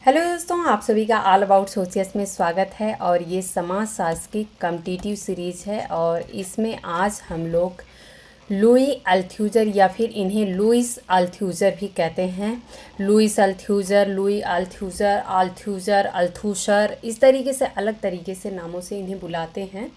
Hello दोस्तों, आप सभी का ऑल अबाउट सोशियस में स्वागत है। और ये समाजशास्त्र की कॉम्पिटिटिव सीरीज़ है और इसमें आज हम लोग लुई अल्थ्यूजर या फिर इन्हें लुइस अल्थ्यूजर भी कहते हैं। लुइस अल्थ्यूजर, लुई अल्थ्यूजर, अल्थ्यूजर, अल्थूशर, इस तरीके से अलग तरीके से नामों से इन्हें बुलाते हैं।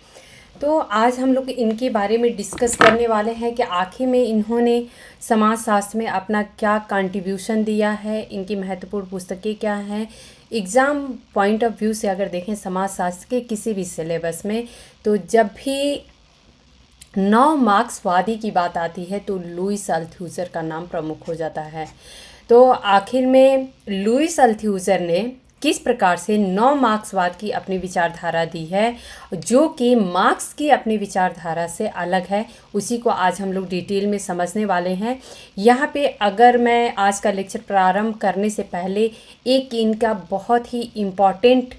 तो आज हम लोग इनके बारे में डिस्कस करने वाले हैं कि आखिर में इन्होंने समाजशास्त्र में अपना क्या कंट्रीब्यूशन दिया है, इनकी महत्वपूर्ण पुस्तकें क्या हैं। एग्ज़ाम पॉइंट ऑफ व्यू से अगर देखें समाजशास्त्र के किसी भी सिलेबस में, तो जब भी 9 मार्क्सवादी की बात आती है तो लुइस अल्थ्यूजर का नाम प्रमुख हो जाता है। तो आखिर में लुइस अल्थ्यूजर ने किस प्रकार से 9 मार्क्सवाद की अपनी विचारधारा दी है, जो कि मार्क्स की अपनी विचारधारा से अलग है, उसी को आज हम लोग डिटेल में समझने वाले हैं। यहाँ पे अगर मैं आज का लेक्चर प्रारंभ करने से पहले एक इनका बहुत ही इम्पॉर्टेंट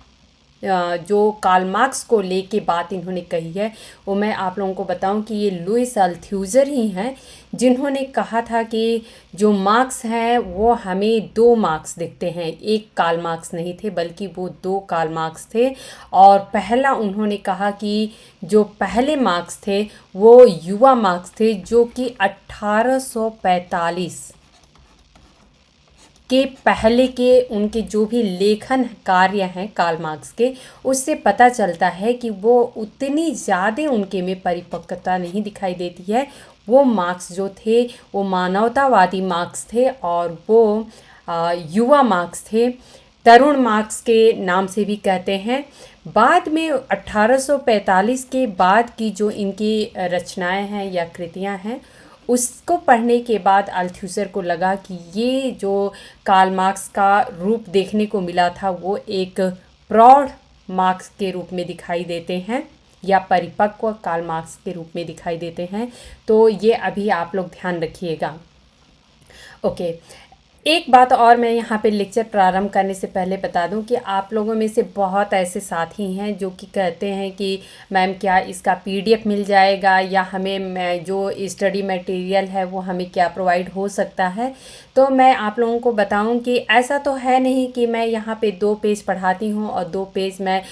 जो कार्ल मार्क्स को लेके बात इन्होंने कही है, वो मैं आप लोगों को बताऊं कि ये लुइस अल्थ्यूजर ही हैं जिन्होंने कहा था कि जो मार्क्स हैं वो हमें 2 मार्क्स दिखते हैं। एक कार्ल मार्क्स नहीं थे बल्कि वो 2 कार्ल मार्क्स थे। और पहला उन्होंने कहा कि जो पहले मार्क्स थे वो युवा मार्क्स थे, जो कि 1845 के पहले के उनके जो भी लेखन कार्य हैं कार्ल मार्क्स के, उससे पता चलता है कि वो उतनी ज़्यादा उनके में परिपक्वता नहीं दिखाई देती है। वो मार्क्स जो थे वो मानवतावादी मार्क्स थे और वो युवा मार्क्स थे, तरुण मार्क्स के नाम से भी कहते हैं। बाद में 1845 के बाद की जो इनकी रचनाएं हैं या कृतियां हैं, उसको पढ़ने के बाद अल्थ्यूजर को लगा कि ये जो कार्ल मार्क्स का रूप देखने को मिला था वो एक प्रौढ़ मार्क्स के रूप में दिखाई देते हैं या परिपक्व कार्ल मार्क्स के रूप में दिखाई देते हैं। तो ये अभी आप लोग ध्यान रखिएगा। ओके, एक बात और मैं यहाँ पे लेक्चर प्रारंभ करने से पहले बता दूं कि आप लोगों में से बहुत ऐसे साथी हैं जो कि कहते हैं कि मैम क्या इसका पीडीएफ मिल जाएगा या हमें जो स्टडी मटेरियल है वो हमें क्या प्रोवाइड हो सकता है। तो मैं आप लोगों को बताऊं कि ऐसा तो है नहीं कि मैं यहाँ पे 2 पेज पढ़ाती हूँ और 2 पेज मैं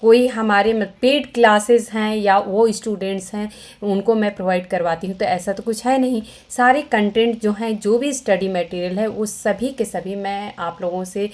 कोई हमारे पेड क्लासेस हैं या वो स्टूडेंट्स हैं उनको मैं प्रोवाइड करवाती हूँ, तो ऐसा तो कुछ है नहीं। सारे कंटेंट जो हैं, जो भी स्टडी मटेरियल है, वो सभी के सभी मैं आप लोगों से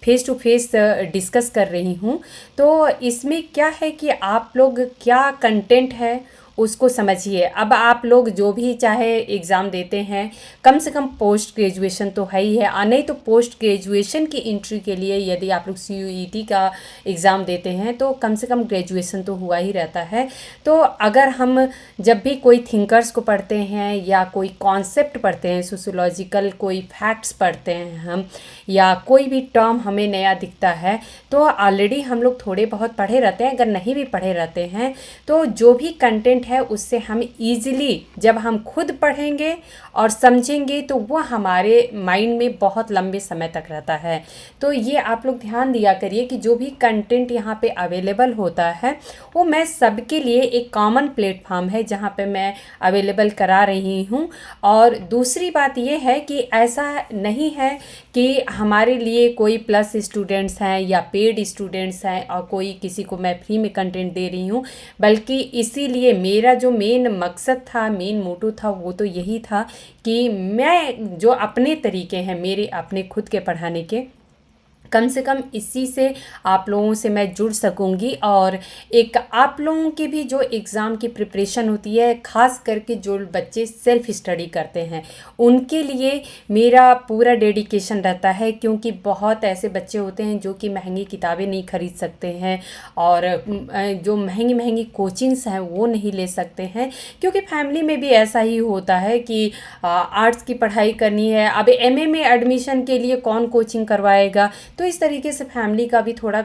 फेस टू फेस डिस्कस कर रही हूँ। तो इसमें क्या है कि आप लोग क्या कंटेंट है उसको समझिए। अब आप लोग जो भी चाहे एग्ज़ाम देते हैं, कम से कम पोस्ट ग्रेजुएशन तो है ही है, और नहीं तो पोस्ट ग्रेजुएशन की एंट्री के लिए यदि आप लोग CUET का एग्ज़ाम देते हैं तो कम से कम ग्रेजुएशन तो हुआ ही रहता है। तो अगर हम जब भी कोई थिंकर्स को पढ़ते हैं या कोई कॉन्सेप्ट पढ़ते हैं, सोशियोलॉजिकल कोई फैक्ट्स पढ़ते हैं हम, या कोई भी टर्म हमें नया दिखता है, तो ऑलरेडी हम लोग थोड़े बहुत पढ़े रहते हैं। अगर नहीं भी पढ़े रहते हैं तो जो भी कंटेंट है उससे हम इजीली जब हम खुद पढ़ेंगे और समझेंगे तो वो हमारे माइंड में बहुत लंबे समय तक रहता है। तो ये आप लोग ध्यान दिया करिए कि जो भी कंटेंट यहाँ पे अवेलेबल होता है वो मैं सबके लिए एक कॉमन प्लेटफॉर्म है जहाँ पे मैं अवेलेबल करा रही हूँ। और दूसरी बात ये है कि ऐसा नहीं है कि हमारे लिए कोई प्लस स्टूडेंट्स हैं या पेड स्टूडेंट्स हैं और कोई किसी को मैं फ्री में कंटेंट दे रही हूँ, बल्कि इसीलिए मेरा जो मेन मकसद था, मेन मोटो था, वो तो यही था कि मैं जो अपने तरीके हैं मेरे अपने खुद के पढ़ाने के, कम से कम इसी से आप लोगों से मैं जुड़ सकूंगी। और एक आप लोगों की भी जो एग्ज़ाम की प्रिपरेशन होती है, ख़ास करके जो बच्चे सेल्फ स्टडी करते हैं, उनके लिए मेरा पूरा डेडिकेशन रहता है, क्योंकि बहुत ऐसे बच्चे होते हैं जो कि महंगी किताबें नहीं खरीद सकते हैं और जो महंगी महंगी कोचिंग्स हैं वो नहीं ले सकते हैं, क्योंकि फैमिली में भी ऐसा ही होता है कि आर्ट्स की पढ़ाई करनी है, अब MA में एडमिशन के लिए कौन कोचिंग करवाएगा। तो इस तरीके से फैमिली का भी थोड़ा,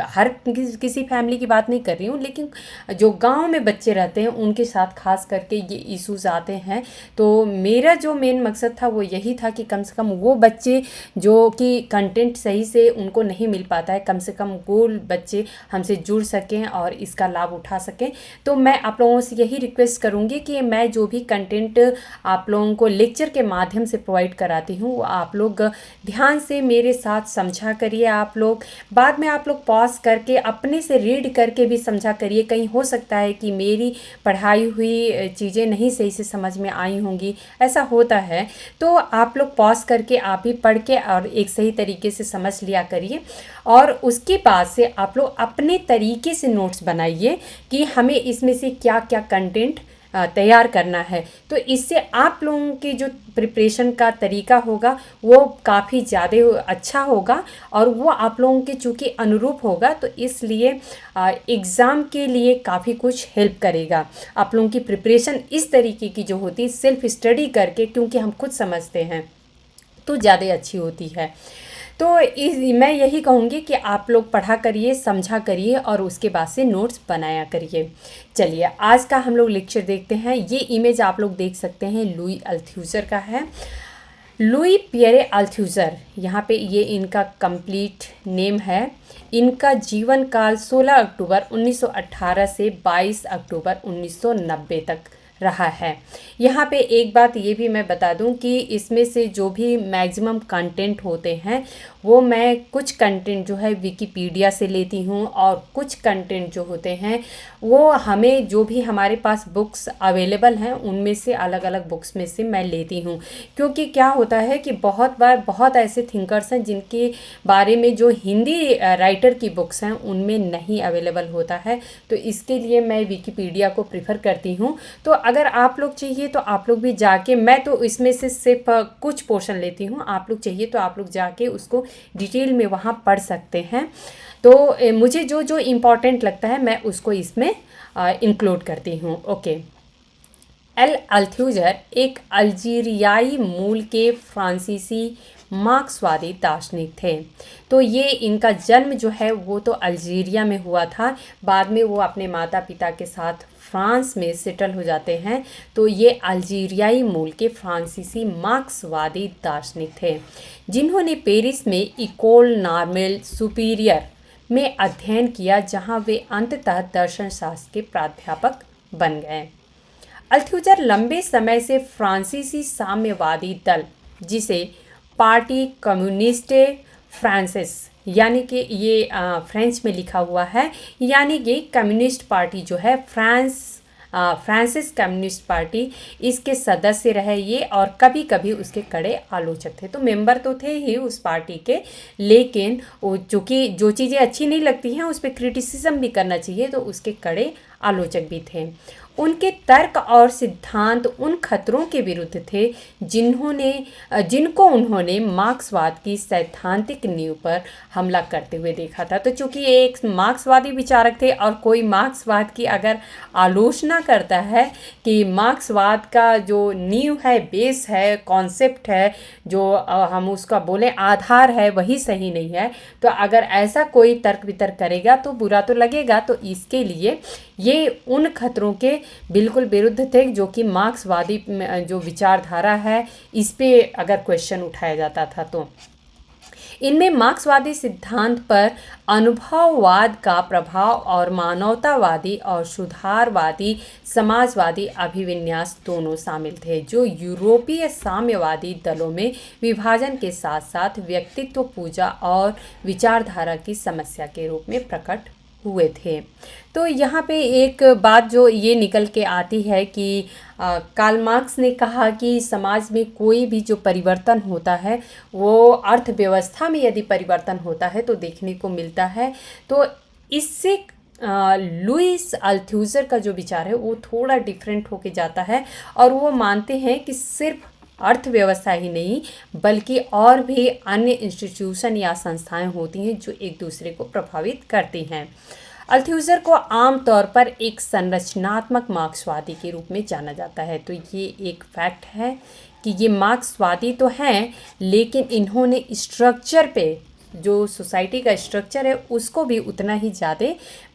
हर किसी फैमिली की बात नहीं कर रही हूँ, लेकिन जो गांव में बच्चे रहते हैं उनके साथ खास करके ये इश्यूज आते हैं। तो मेरा जो मेन मकसद था वो यही था कि कम से कम वो बच्चे जो कि कंटेंट सही से उनको नहीं मिल पाता है, कम से कम वो बच्चे हमसे जुड़ सकें और इसका लाभ उठा सकें। तो मैं आप लोगों से यही रिक्वेस्ट करूँगी कि मैं जो भी कंटेंट आप लोगों को लेक्चर के माध्यम से प्रोवाइड कराती हूँ वो आप लोग ध्यान से मेरे साथ समझा करिए। आप लोग बाद में आप लोग पॉज करके अपने से रीड करके भी समझा करिए। कहीं हो सकता है कि मेरी पढ़ाई हुई चीज़ें नहीं सही से समझ में आई होंगी, ऐसा होता है। तो आप लोग पॉज करके आप भी पढ़ के और एक सही तरीके से समझ लिया करिए, और उसके बाद से आप लोग अपने तरीके से नोट्स बनाइए कि हमें इसमें से क्या क्या कंटेंट तैयार करना है। तो इससे आप लोगों की जो प्रिपरेशन का तरीका होगा वो काफ़ी ज़्यादा अच्छा होगा, और वो आप लोगों के चूँकि अनुरूप होगा, तो इसलिए एग्ज़ाम के लिए काफ़ी कुछ हेल्प करेगा। आप लोगों की प्रिपरेशन इस तरीके की जो होती है सेल्फ स्टडी करके, क्योंकि हम खुद समझते हैं, तो ज़्यादा अच्छी होती है। तो मैं यही कहूँगी कि आप लोग पढ़ा करिए, समझा करिए, और उसके बाद से नोट्स बनाया करिए। चलिए आज का हम लोग लेक्चर देखते हैं। ये इमेज आप लोग देख सकते हैं लुई अल्थ्यूज़र का है। लुई पियरे अल्थ्यूज़र, यहाँ पे ये इनका कंप्लीट नेम है। इनका जीवन काल 16 अक्टूबर 1918 से 22 अक्टूबर 1990 तक रहा है। यहाँ पे एक बात ये भी मैं बता दूं कि इसमें से जो भी मैक्सिमम कंटेंट होते हैं वो मैं कुछ कंटेंट जो है विकिपीडिया से लेती हूँ, और कुछ कंटेंट जो होते हैं वो हमें जो भी हमारे पास बुक्स अवेलेबल हैं उनमें से अलग अलग बुक्स में से मैं लेती हूँ। क्योंकि क्या होता है कि बहुत बार बहुत ऐसे थिंकर्स हैं जिनके बारे में जो हिंदी राइटर की बुक्स हैं उनमें नहीं अवेलेबल होता है, तो इसके लिए मैं विकिपीडिया को प्रेफर करती हूँ। तो अगर आप लोग चाहिए तो आप लोग भी जाके, मैं तो इसमें से सिर्फ कुछ पोर्शन लेती हूँ, आप लोग चाहिए तो आप लोग जाके उसको डिटेल में वहाँ पढ़ सकते हैं। तो मुझे जो जो इम्पोर्टेंट लगता है मैं उसको इसमें इंक्लूड करती हूँ। ओके। एल अल्थ्यूज़र एक अल्जीरियाई मूल के फ्रांसीसी मार्क्सवादी दार्शनिक थे। तो ये इनका जन्म जो है वो तो अल्जीरिया में हुआ था, बाद में वो अपने माता पिता के साथ फ्रांस में सेटल हो जाते हैं। तो ये अल्जीरियाई मूल के फ्रांसीसी मार्क्सवादी दार्शनिक थे, जिन्होंने पेरिस में इकोल नॉर्मेल सुपीरियर में अध्ययन किया, जहां वे अंततः दर्शन शास्त्र के प्राध्यापक बन गए। अल्थ्यूज़र लंबे समय से फ्रांसीसी साम्यवादी दल, जिसे पार्टी कम्युनिस्ट फ्रांसिस, यानी कि ये फ्रेंच में लिखा हुआ है, यानी कि कम्युनिस्ट पार्टी जो है फ्रांसिस कम्युनिस्ट पार्टी, इसके सदस्य रहे ये, और कभी कभी उसके कड़े आलोचक थे। तो मेंबर तो थे ही उस पार्टी के, लेकिन वो चूँकि जो चीज़ें अच्छी नहीं लगती हैं उस पर क्रिटिसिज्म भी करना चाहिए, तो उसके कड़े आलोचक भी थे। उनके तर्क और सिद्धांत उन खतरों के विरुद्ध थे जिनको उन्होंने मार्क्सवाद की सैद्धांतिक नींव पर हमला करते हुए देखा था। तो चूंकि एक मार्क्सवादी विचारक थे, और कोई मार्क्सवाद की अगर आलोचना करता है कि मार्क्सवाद का जो नींव है, बेस है, कॉन्सेप्ट है, जो हम उसका बोले आधार है, वही सही नहीं है, तो अगर ऐसा कोई तर्क वितर्क करेगा तो बुरा तो लगेगा। तो इसके लिए ये उन खतरों के बिल्कुल विरुद्ध थे जो कि मार्क्सवादी जो विचारधारा है इस पे अगर क्वेश्चन उठाया जाता था। तो इनमें मार्क्सवादी सिद्धांत पर अनुभववाद का प्रभाव और मानवतावादी और सुधारवादी समाजवादी अभिविन्यास दोनों शामिल थे, जो यूरोपीय साम्यवादी दलों में विभाजन के साथ साथ व्यक्तित्व पूजा और विचारधारा की समस्या के रूप में प्रकट हुए थे। तो यहाँ पे एक बात जो ये निकल के आती है कि कार्ल मार्क्स ने कहा कि समाज में कोई भी जो परिवर्तन होता है वो अर्थव्यवस्था में यदि परिवर्तन होता है तो देखने को मिलता है। तो इससे लुईस अल्थ्यूज़र का जो विचार है वो थोड़ा डिफरेंट होके जाता है, और वो मानते हैं कि सिर्फ अर्थव्यवस्था ही नहीं बल्कि और भी अन्य इंस्टीट्यूशन या संस्थाएं होती हैं जो एक दूसरे को प्रभावित करती हैं। अल्थ्यूज़र को आमतौर पर एक संरचनात्मक मार्क्सवादी के रूप में जाना जाता है। तो ये एक फैक्ट है कि ये मार्क्सवादी तो हैं, लेकिन इन्होंने स्ट्रक्चर पे जो सोसाइटी का स्ट्रक्चर है उसको भी उतना ही ज़्यादा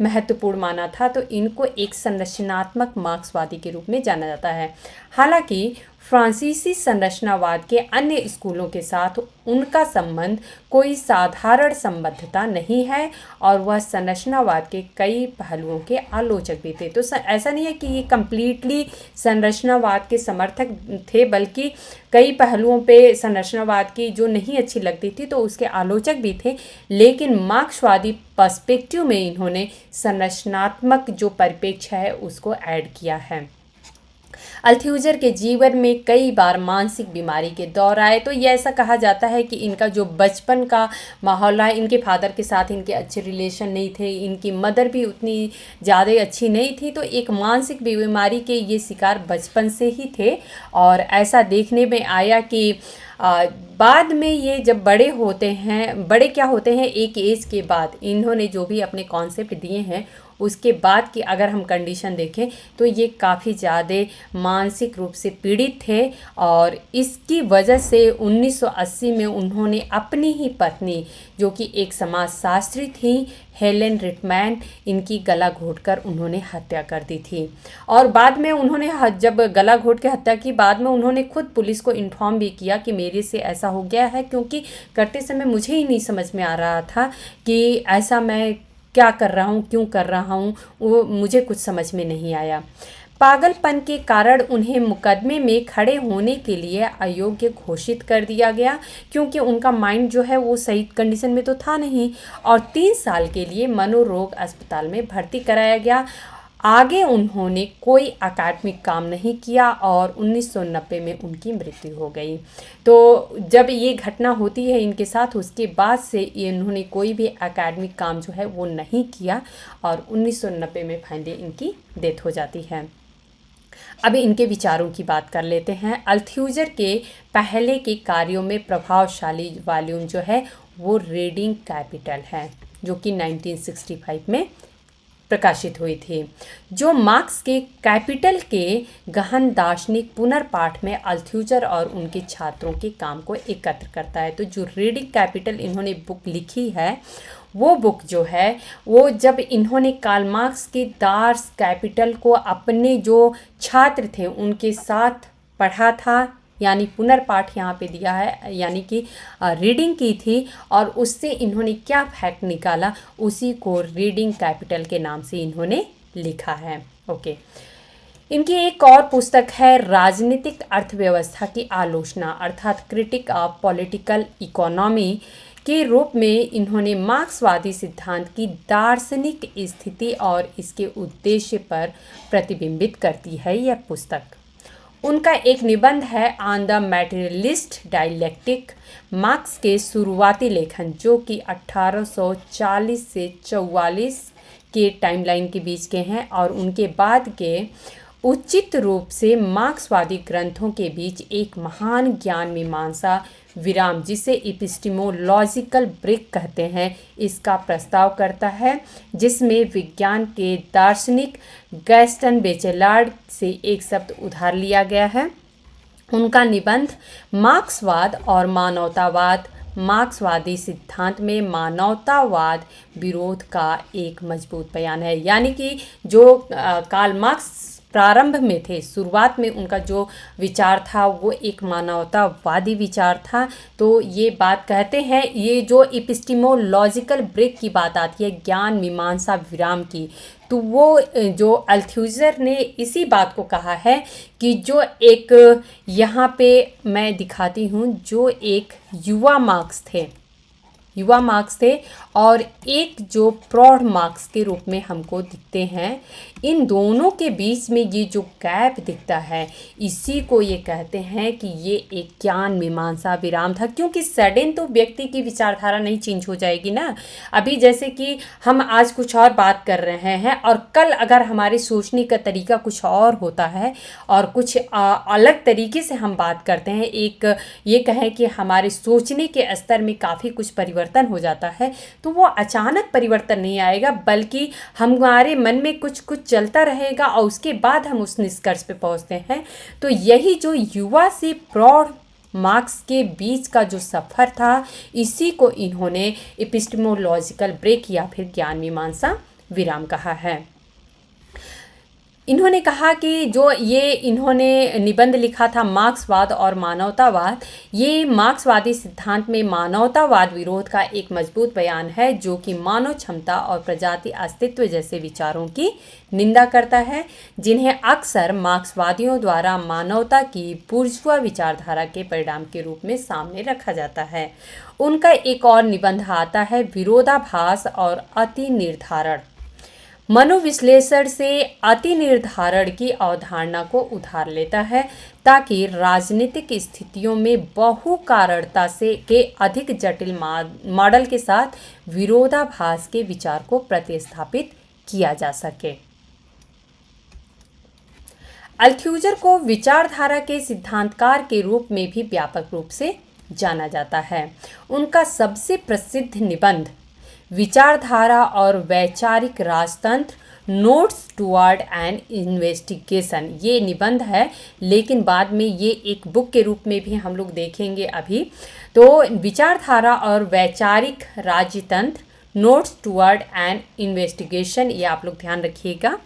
महत्वपूर्ण माना था। तो इनको एक संरचनात्मक मार्क्सवादी के रूप में जाना जाता है। हालांकि फ्रांसीसी संरचनावाद के अन्य स्कूलों के साथ उनका संबंध कोई साधारण संबद्धता नहीं है और वह संरचनावाद के कई पहलुओं के आलोचक भी थे। तो ऐसा नहीं है कि ये कंप्लीटली संरचनावाद के समर्थक थे, बल्कि कई पहलुओं पे संरचनावाद की जो नहीं अच्छी लगती थी तो उसके आलोचक भी थे। लेकिन मार्क्सवादी पर्सपेक्टिव में इन्होंने संरचनात्मक जो परिप्रेक्ष्य है उसको ऐड किया है। अल्थ्यूजर के जीवन में कई बार मानसिक बीमारी के दौर आए। तो ये ऐसा कहा जाता है कि इनका जो बचपन का माहौल है, इनके फादर के साथ इनके अच्छे रिलेशन नहीं थे, इनकी मदर भी उतनी ज़्यादा अच्छी नहीं थी, तो एक मानसिक बीमारी के ये शिकार बचपन से ही थे। और ऐसा देखने में आया कि बाद में ये जब बड़े होते हैं, बड़े क्या होते हैं, एक एज के बाद इन्होंने जो भी अपने कॉन्सेप्ट दिए हैं उसके बाद की अगर हम कंडीशन देखें तो ये काफ़ी ज़्यादा मानसिक रूप से पीड़ित थे। और इसकी वजह से 1980 में उन्होंने अपनी ही पत्नी, जो कि एक समाजशास्त्री थी, हेलेन रिटमैन, इनकी गला घोंटकर उन्होंने हत्या कर दी थी। और बाद में उन्होंने जब गला घोंट के हत्या की, बाद में उन्होंने खुद पुलिस को इन्फॉर्म भी किया कि मेरे से ऐसा हो गया है, क्योंकि करते समय मुझे ही नहीं समझ में आ रहा था कि ऐसा मैं क्या कर रहा हूँ, क्यों कर रहा हूँ, वो मुझे कुछ समझ में नहीं आया। पागलपन के कारण उन्हें मुकदमे में खड़े होने के लिए अयोग्य घोषित कर दिया गया, क्योंकि उनका माइंड जो है वो सही कंडीशन में तो था नहीं। और 3 साल के लिए मनोरोग अस्पताल में भर्ती कराया गया। आगे उन्होंने कोई अकादमिक काम नहीं किया और 1990 में उनकी मृत्यु हो गई। तो जब ये घटना होती है इनके साथ, उसके बाद से इन्होंने कोई भी अकादमिक काम जो है वो नहीं किया और 1990 में फाइनली इनकी डेथ हो जाती है। अभी इनके विचारों की बात कर लेते हैं। अल्थ्यूजर के पहले के कार्यों में प्रभावशाली वॉल्यूम जो है वो रीडिंग कैपिटल है, जो कि 1965 में प्रकाशित हुई थी, जो मार्क्स के कैपिटल के गहन दार्शनिक पुनर्पाठ में अल्थ्यूजर और उनके छात्रों के काम को एकत्र करता है। तो जो रीडिंग कैपिटल इन्होंने बुक लिखी है, वो बुक जो है वो जब इन्होंने कार्ल मार्क्स के दार्स कैपिटल को अपने जो छात्र थे उनके साथ पढ़ा था, यानी पुनर्पाठ यहाँ पे दिया है, यानी कि रीडिंग की थी, और उससे इन्होंने क्या फैक्ट निकाला उसी को रीडिंग कैपिटल के नाम से इन्होंने लिखा है। ओके, इनकी एक और पुस्तक है राजनीतिक अर्थव्यवस्था की आलोचना, अर्थात क्रिटिक ऑफ पॉलिटिकल इकोनॉमी के रूप में इन्होंने मार्क्सवादी सिद्धांत की दार्शनिक स्थिति और इसके उद्देश्य पर प्रतिबिंबित करती है यह पुस्तक। उनका एक निबंध है ऑन द मैटेरियलिस्ट डायलेक्टिक, मार्क्स के शुरुआती लेखन जो कि 1840 से 44 के टाइमलाइन के बीच के हैं, और उनके बाद के उचित रूप से मार्क्सवादी ग्रंथों के बीच एक महान ज्ञान मीमांसा विराम, जिसे एपिस्टेमोलॉजिकल ब्रेक कहते हैं, इसका प्रस्ताव करता है, जिसमें विज्ञान के दार्शनिक गैस्टन बेचेलार्ड से एक शब्द उधार लिया गया है। उनका निबंध मार्क्सवाद और मानवतावाद, मार्क्सवादी सिद्धांत में मानवतावाद विरोध का एक मजबूत बयान है। यानी कि जो कार्ल मार्क्स प्रारंभ में थे, शुरुआत में उनका जो विचार था वो एक मानवतावादी विचार था। तो ये बात कहते हैं, ये जो एपिस्टेमोलॉजिकल ब्रेक की बात आती है, ज्ञान मीमांसा विराम की, तो वो जो अल्थ्यूजर ने इसी बात को कहा है कि जो एक यहाँ पे मैं दिखाती हूँ, जो एक युवा मार्क्स थे और एक जो प्रौढ़ मार्क्स के रूप में हमको दिखते हैं, इन दोनों के बीच में ये जो गैप दिखता है, इसी को ये कहते हैं कि ये एक ज्ञान मीमांसा विराम था। क्योंकि सडन तो व्यक्ति की विचारधारा नहीं चेंज हो जाएगी ना। अभी जैसे कि हम आज कुछ और बात कर रहे हैं और कल अगर हमारे सोचने का तरीका कुछ और होता है और कुछ अलग तरीके से हम बात करते हैं, एक ये कहें कि हमारे सोचने के स्तर में काफ़ी कुछ परिवर्तन हो जाता है, तो वो अचानक परिवर्तन नहीं आएगा, बल्कि हमारे मन में कुछ कुछ चलता रहेगा और उसके बाद हम उस निष्कर्ष पे पहुंचते हैं। तो यही जो युवा से प्रौढ़ मार्क्स के बीच का जो सफ़र था, इसी को इन्होंने एपिस्टेमोलॉजिकल ब्रेक या फिर ज्ञान मीमांसा विराम कहा है। इन्होंने कहा कि जो ये इन्होंने निबंध लिखा था मार्क्सवाद और मानवतावाद, ये मार्क्सवादी सिद्धांत में मानवतावाद विरोध का एक मजबूत बयान है जो कि मानव क्षमता और प्रजाति अस्तित्व जैसे विचारों की निंदा करता है, जिन्हें अक्सर मार्क्सवादियों द्वारा मानवता की बुर्जुआ विचारधारा के परिणाम के रूप में सामने रखा जाता है। उनका एक और निबंध आता है विरोधाभास और अति निर्धारण। मनोविश्लेषण से अति निर्धारण की अवधारणा को उधार लेता है ताकि राजनीतिक स्थितियों में बहुकारणता से के अधिक जटिल मॉडल के साथ विरोधाभास के विचार को प्रतिस्थापित किया जा सके। अल्थ्यूजर को विचारधारा के सिद्धांतकार के रूप में भी व्यापक रूप से जाना जाता है। उनका सबसे प्रसिद्ध निबंध विचारधारा और वैचारिक राजतंत्र नोट्स टुवर्ड एन इन्वेस्टिगेशन ये निबंध है, लेकिन बाद में ये एक बुक के रूप में भी हम लोग देखेंगे अभी। तो विचारधारा और वैचारिक राजतंत्र नोट्स टुवर्ड एन इन्वेस्टिगेशन, ये आप लोग ध्यान रखिएगा,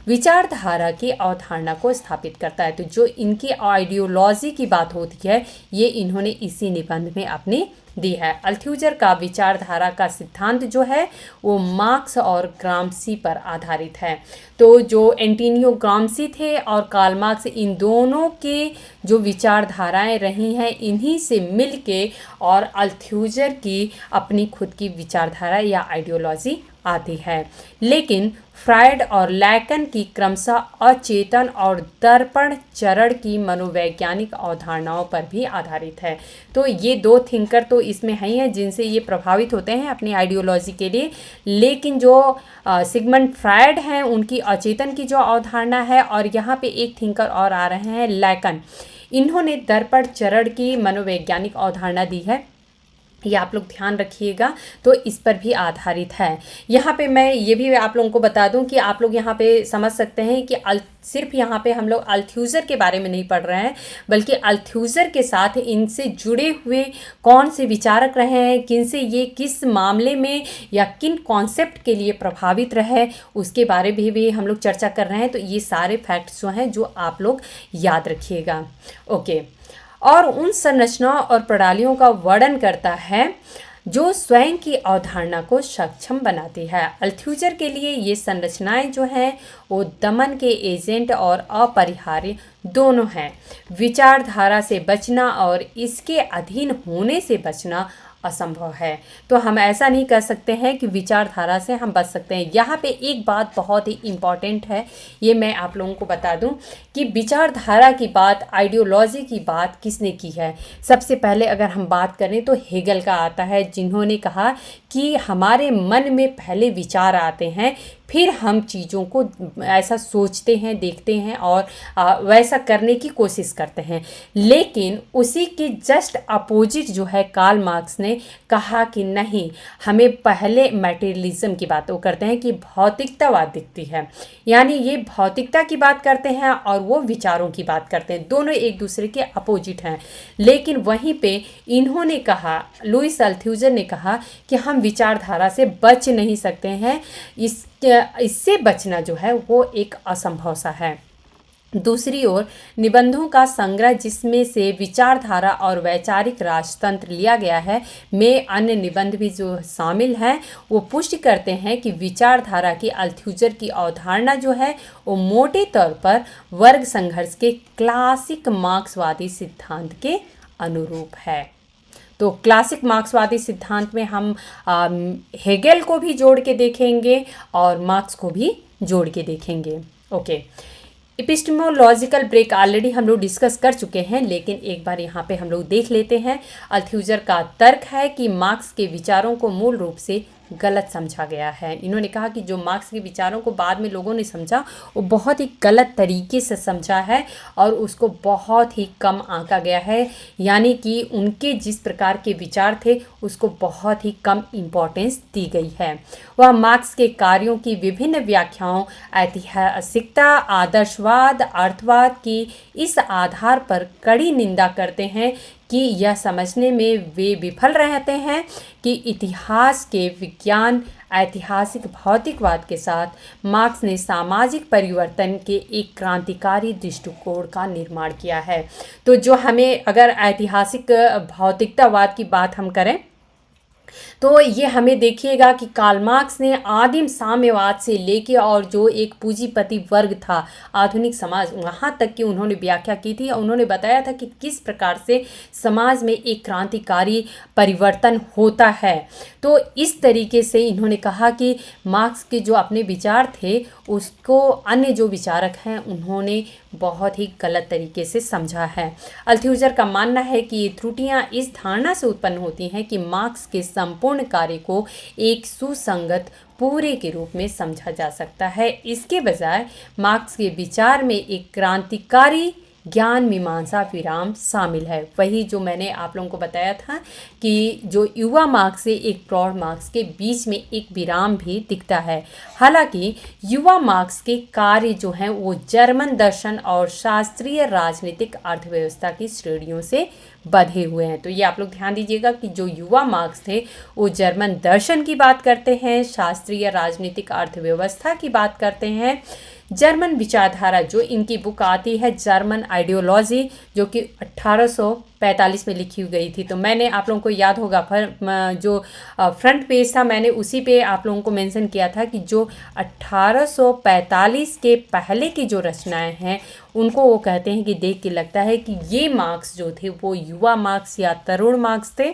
विचारधारा की अवधारणा को स्थापित करता है। तो जो इनकी आइडियोलॉजी की बात होती है, ये इन्होंने इसी निबंध में अपनी दी है। अल्थ्यूजर का विचारधारा का सिद्धांत जो है वो मार्क्स और ग्राम्सी पर आधारित है। तो जो एंटोनियो ग्राम्सी थे और कार्ल मार्क्स, इन दोनों के जो विचारधाराएं रही हैं, इन्हीं से मिलके और अल्थ्यूजर की अपनी खुद की विचारधारा या आइडियोलॉजी आती है। लेकिन फ्रायड और लैकन की क्रमशः अचेतन और दर्पण चरण की मनोवैज्ञानिक अवधारणाओं पर भी आधारित है। तो ये दो थिंकर तो इसमें ही हैं जिनसे ये प्रभावित होते हैं अपनी आइडियोलॉजी के लिए। लेकिन जो सिगमंड फ्रायड हैं, उनकी अचेतन की जो अवधारणा है, और यहाँ पे एक थिंकर और आ रहे हैं लैकन, इन्होंने दर्पण चरण की मनोवैज्ञानिक अवधारणा दी है। ये आप लोग ध्यान रखिएगा, तो इस पर भी आधारित है। यहाँ पे मैं ये भी आप लोगों को बता दूं कि आप लोग यहाँ पे समझ सकते हैं कि सिर्फ यहाँ पे हम लोग अल्थ्यूजर के बारे में नहीं पढ़ रहे हैं, बल्कि अल्थ्यूजर के साथ इनसे जुड़े हुए कौन से विचारक रहे हैं, किनसे ये किस मामले में या किन कॉन्सेप्ट के लिए प्रभावित रहे, उसके बारे में भी हम लोग चर्चा कर रहे हैं। तो ये सारे फैक्ट्स जो हैं जो आप लोग याद रखिएगा। ओके, और उन संरचनाओं और प्रणालियों का वर्णन करता है जो स्वयं की अवधारणा को सक्षम बनाती है। अल्थ्यूजर के लिए ये संरचनाएं जो हैं वो दमन के एजेंट और अपरिहार्य दोनों हैं। विचारधारा से बचना और इसके अधीन होने से बचना असंभव है। तो हम ऐसा नहीं कर सकते हैं कि विचारधारा से हम बच सकते हैं। यहाँ पे एक बात बहुत ही इम्पॉर्टेंट है, ये मैं आप लोगों को बता दूं कि विचारधारा की बात, आइडियोलॉजी की बात किसने की है। सबसे पहले अगर हम बात करें तो हेगल का आता है, जिन्होंने कहा कि हमारे मन में पहले विचार आते हैं, फिर हम चीज़ों को ऐसा सोचते हैं, देखते हैं और वैसा करने की कोशिश करते हैं। लेकिन उसी के जस्ट अपोजिट जो है कार्ल मार्क्स ने कहा कि नहीं, हमें पहले मटेरियलिज्म की बात वो करते हैं कि भौतिकतावाद दिखती है, यानी ये भौतिकता की बात करते हैं और वो विचारों की बात करते हैं, दोनों एक दूसरे के अपोजिट हैं। लेकिन वहीं पे इन्होंने कहा, लुईस अल्थ्यूजर ने कहा कि हम विचारधारा से बच नहीं सकते हैं, इससे बचना जो है वो एक असंभव सा है। दूसरी ओर निबंधों का संग्रह, जिसमें से विचारधारा और वैचारिक राजतंत्र लिया गया है, में अन्य निबंध भी जो शामिल हैं, वो पुष्टि करते हैं कि विचारधारा की अल्थ्यूजर की अवधारणा जो है वो मोटे तौर पर वर्ग संघर्ष के क्लासिक मार्क्सवादी सिद्धांत के अनुरूप है। तो क्लासिक मार्क्सवादी सिद्धांत में हम हेगेल को भी जोड़ के देखेंगे और मार्क्स को भी जोड़ के देखेंगे। ओके, एपिस्टेमोलॉजिकल ब्रेक ऑलरेडी हम लोग डिस्कस कर चुके हैं, लेकिन एक बार यहाँ पे हम लोग देख लेते हैं। अल्थ्यूजर का तर्क है कि मार्क्स के विचारों को मूल रूप से गलत समझा गया है। इन्होंने कहा कि जो मार्क्स के विचारों को बाद में लोगों ने समझा, वो बहुत ही गलत तरीके से समझा है और उसको बहुत ही कम आंका गया है, यानी कि उनके जिस प्रकार के विचार थे उसको बहुत ही कम इम्पोर्टेंस दी गई है। वह मार्क्स के कार्यों की विभिन्न व्याख्याओं, ऐतिहासिकता, आदर्शवाद, अर्थवाद की इस आधार पर कड़ी निंदा करते हैं कि यह समझने में वे विफल रहते हैं कि इतिहास के विज्ञान ऐतिहासिक भौतिकवाद के साथ मार्क्स ने सामाजिक परिवर्तन के एक क्रांतिकारी दृष्टिकोण का निर्माण किया है। तो जो हमें अगर ऐतिहासिक भौतिकतावाद की बात हम करें तो ये हमें देखिएगा कि कार्ल मार्क्स ने आदिम साम्यवाद से लेके और जो एक पूंजीपति वर्ग था आधुनिक समाज वहाँ तक की उन्होंने व्याख्या की थी और उन्होंने बताया था कि किस प्रकार से समाज में एक क्रांतिकारी परिवर्तन होता है। तो इस तरीके से इन्होंने कहा कि मार्क्स के जो अपने विचार थे उसको अन्य जो विचारक हैं उन्होंने बहुत ही गलत तरीके से समझा है। अल्थ्यूजर का मानना है कि ये त्रुटियां इस धारणा से उत्पन्न होती हैं कि मार्क्स के संपूर्ण कार्य को एक सुसंगत पूरे के रूप में समझा जा सकता है। इसके बजाय मार्क्स के विचार में एक क्रांतिकारी ज्ञान मीमांसा विराम शामिल है। वही जो मैंने आप लोगों को बताया था कि जो युवा मार्क्स से एक प्रौढ़ मार्क्स के बीच में एक विराम भी दिखता है। हालांकि युवा मार्क्स के कार्य जो हैं वो जर्मन दर्शन और शास्त्रीय राजनीतिक अर्थव्यवस्था की श्रेणियों से बधे हुए हैं। तो ये आप लोग ध्यान दीजिएगा कि जो युवा मार्क्स थे वो जर्मन दर्शन की बात करते हैं, शास्त्रीय राजनीतिक अर्थव्यवस्था की बात करते हैं, जर्मन विचारधारा जो इनकी बुक आती है जर्मन आइडियोलॉजी जो कि 1845 में लिखी गई थी। तो मैंने आप लोगों को याद होगा जो फ्रंट पेज था मैंने उसी पे आप लोगों को मेंशन किया था कि जो 1845 के पहले की जो रचनाएं हैं उनको वो कहते हैं कि देख के लगता है कि ये मार्क्स जो थे वो युवा मार्क्स या तरुण मार्क्स थे।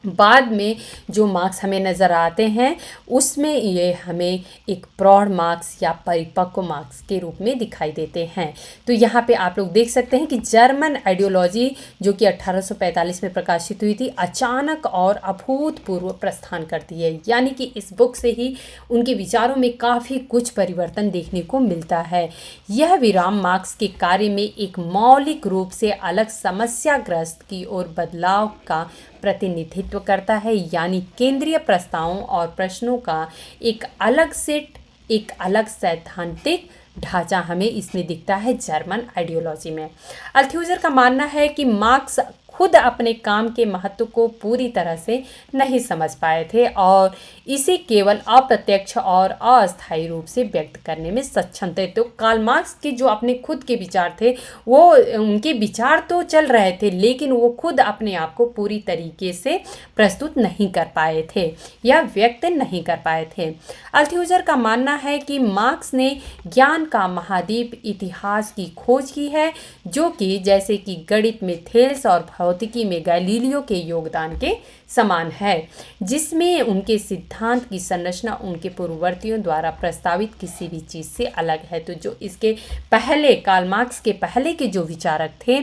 बाद में जो मार्क्स हमें नज़र आते हैं उसमें ये हमें एक प्रौढ़ मार्क्स या परिपक्व मार्क्स के रूप में दिखाई देते हैं। तो यहाँ पे आप लोग देख सकते हैं कि जर्मन आइडियोलॉजी जो कि 1845 में प्रकाशित हुई थी अचानक और अभूतपूर्व प्रस्थान करती है, यानी कि इस बुक से ही उनके विचारों में काफ़ी कुछ परिवर्तन देखने को मिलता है। यह विराम मार्क्स के कार्य में एक मौलिक रूप से अलग समस्याग्रस्त की ओर बदलाव का प्रतिनिधित्व करता है, यानी केंद्रीय प्रस्तावों और प्रश्नों का एक अलग सेट, एक अलग सैद्धांतिक ढांचा हमें इसमें दिखता है जर्मन आइडियोलॉजी में। अल्थ्यूजर का मानना है कि मार्क्स खुद अपने काम के महत्व को पूरी तरह से नहीं समझ पाए थे और इसे केवल अप्रत्यक्ष और अस्थायी रूप से व्यक्त करने में सक्षम थे। तो कार्ल मार्क्स के जो अपने खुद के विचार थे वो उनके विचार तो चल रहे थे लेकिन वो खुद अपने आप को पूरी तरीके से प्रस्तुत नहीं कर पाए थे या व्यक्त नहीं कर पाए थे। अल्थ्यूजर का मानना है कि मार्क्स ने ज्ञान का महाद्वीप इतिहास की खोज की है जो कि जैसे कि गणित में थेल्स और भौतिकी में गैलीलियो के योगदान के समान है, जिसमें उनके सिद्धांत की संरचना उनके पूर्ववर्तियों द्वारा प्रस्तावित किसी भी चीज़ से अलग है। तो जो इसके पहले कार्ल मार्क्स के पहले के जो विचारक थे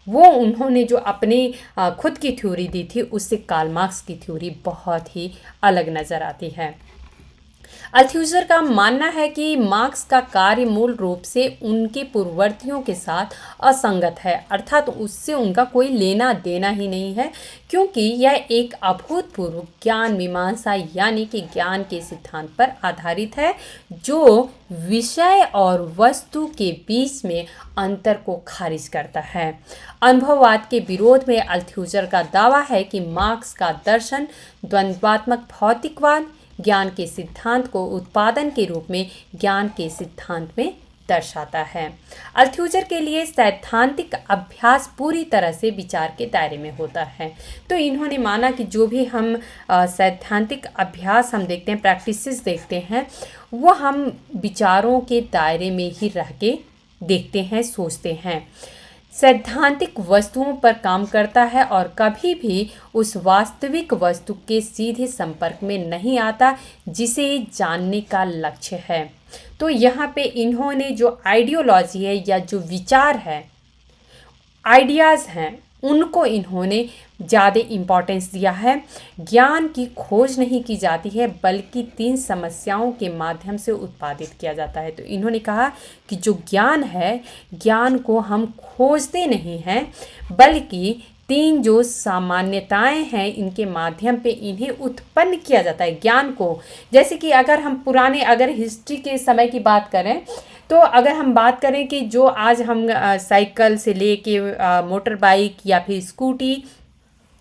वो उन्होंने जो अपनी खुद की थ्योरी दी थी उससे कार्ल मार्क्स की थ्योरी बहुत ही अलग नज़र आती है। अल्थ्यूजर का मानना है कि मार्क्स का कार्य मूल रूप से उनके पूर्ववर्तियों के साथ असंगत है, अर्थात उससे उनका कोई लेना देना ही नहीं है, क्योंकि यह एक अभूतपूर्व ज्ञान मीमांसा यानी कि ज्ञान के सिद्धांत पर आधारित है जो विषय और वस्तु के बीच में अंतर को खारिज करता है। अनुभववाद के विरोध में अल्थ्यूजर का दावा है कि मार्क्स का दर्शन द्वंद्वात्मक भौतिकवाद ज्ञान के सिद्धांत को उत्पादन के रूप में ज्ञान के सिद्धांत में दर्शाता है। अल्थ्यूजर के लिए सैद्धांतिक अभ्यास पूरी तरह से विचार के दायरे में होता है। तो इन्होंने माना कि जो भी हम सैद्धांतिक अभ्यास हम देखते हैं, प्रैक्टिसेस देखते हैं, वो हम विचारों के दायरे में ही रह के देखते हैं, सोचते हैं। सैद्धांतिक वस्तुओं पर काम करता है और कभी भी उस वास्तविक वस्तु के सीधे संपर्क में नहीं आता जिसे जानने का लक्ष्य है। तो यहाँ पे इन्होंने जो आइडियोलॉजी है या जो विचार है, आइडियाज़ हैं, उनको इन्होंने ज़्यादा इम्पोर्टेंस दिया है। ज्ञान की खोज नहीं की जाती है बल्कि 3 समस्याओं के माध्यम से उत्पादित किया जाता है। तो इन्होंने कहा कि जो ज्ञान है, ज्ञान को हम खोजते नहीं हैं बल्कि 3 जो सामान्यताएं हैं इनके माध्यम पे इन्हें उत्पन्न किया जाता है ज्ञान को। जैसे कि अगर हम पुराने अगर हिस्ट्री के समय की बात करें तो अगर हम बात करें कि जो आज हम साइकिल से लेके मोटर बाइक या फिर स्कूटी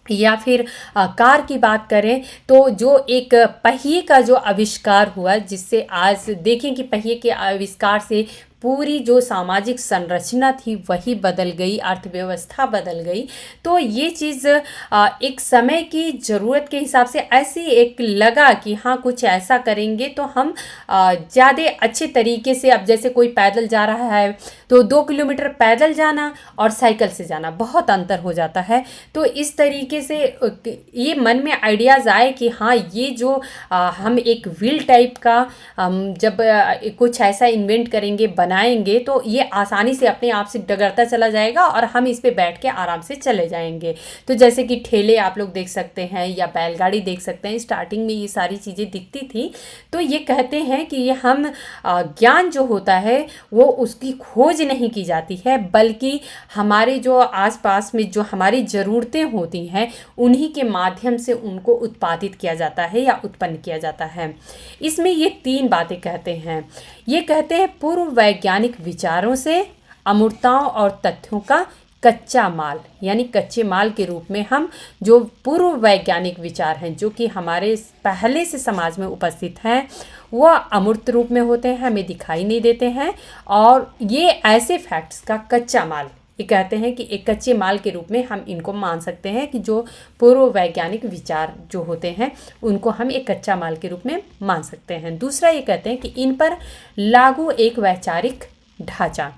या फिर कार की बात करें, तो जो एक पहिए का जो आविष्कार हुआ, जिससे आज देखें कि पहिए के आविष्कार से पूरी जो सामाजिक संरचना थी वही बदल गई, अर्थव्यवस्था बदल गई। तो ये चीज़ एक समय की ज़रूरत के हिसाब से ऐसी एक लगा कि हाँ कुछ ऐसा करेंगे तो हम ज़्यादा अच्छे तरीके से, अब जैसे कोई पैदल जा रहा है तो 2 किलोमीटर पैदल जाना और साइकिल से जाना बहुत अंतर हो जाता है। तो इस तरीके से ये मन में आइडियाज़ आए कि हाँ ये जो हम एक व्हील टाइप का जब कुछ ऐसा इन्वेंट करेंगे, बनाएंगे, तो ये आसानी से अपने आप से डगरता चला जाएगा और हम इस पे बैठ के आराम से चले जाएंगे। तो जैसे कि ठेले आप लोग देख सकते हैं या बैलगाड़ी देख सकते हैं, स्टार्टिंग में ये सारी चीज़ें दिखती थी। तो ये कहते हैं कि ये हम ज्ञान जो होता है वो उसकी खोज नहीं की जाती है, बल्कि हमारे जो आसपास में जो हमारी ज़रूरतें होती हैं उन्हीं के माध्यम से उनको उत्पादित किया जाता है या उत्पन्न किया जाता है। इसमें ये 3 बातें कहते हैं। ये कहते हैं पूर्व वैज्ञानिक विचारों से अमूर्तताओं और तथ्यों का कच्चा माल, यानी कच्चे माल के रूप में हम जो पूर्व वैज्ञानिक विचार हैं जो कि हमारे पहले से समाज में उपस्थित हैं वह अमूर्त रूप में होते हैं, हमें दिखाई नहीं देते हैं। और ये ऐसे फैक्ट्स का कच्चा माल, ये कहते हैं कि एक कच्चे माल के रूप में हम इनको मान सकते हैं कि जो पूर्व वैज्ञानिक विचार जो होते हैं उनको हम एक कच्चा माल के रूप में मान सकते हैं। दूसरा ये कहते हैं कि इन पर लागू एक वैचारिक ढांचा,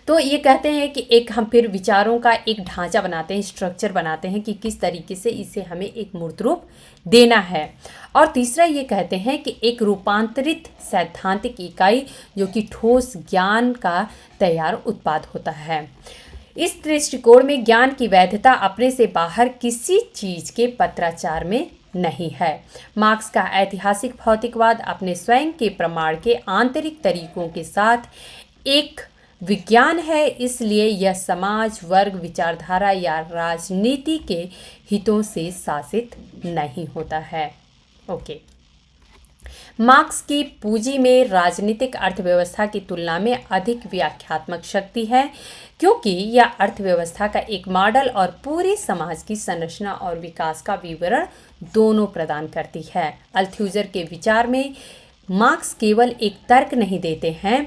तो ये कहते हैं कि एक हम फिर विचारों का एक ढांचा बनाते हैं, स्ट्रक्चर बनाते हैं कि किस तरीके से इसे हमें एक मूर्त रूप देना है। और तीसरा ये कहते हैं कि एक रूपांतरित सैद्धांतिक इकाई जो कि ठोस ज्ञान का तैयार उत्पाद होता है। इस दृष्टिकोण में ज्ञान की वैधता अपने से बाहर किसी चीज़ के पत्राचार में नहीं है। मार्क्स का ऐतिहासिक भौतिकवाद अपने स्वयं के प्रमाण के आंतरिक तरीकों के साथ एक विज्ञान है, इसलिए यह समाज, वर्ग, विचारधारा या राजनीति के हितों से शासित नहीं होता है। ओके। मार्क्स की पूंजी में राजनीतिक अर्थव्यवस्था की तुलना में अधिक व्याख्यात्मक शक्ति है, क्योंकि यह अर्थव्यवस्था का एक मॉडल और पूरे समाज की संरचना और विकास का विवरण दोनों प्रदान करती है। अल्थ्यूजर के विचार में मार्क्स केवल एक तर्क नहीं देते हैं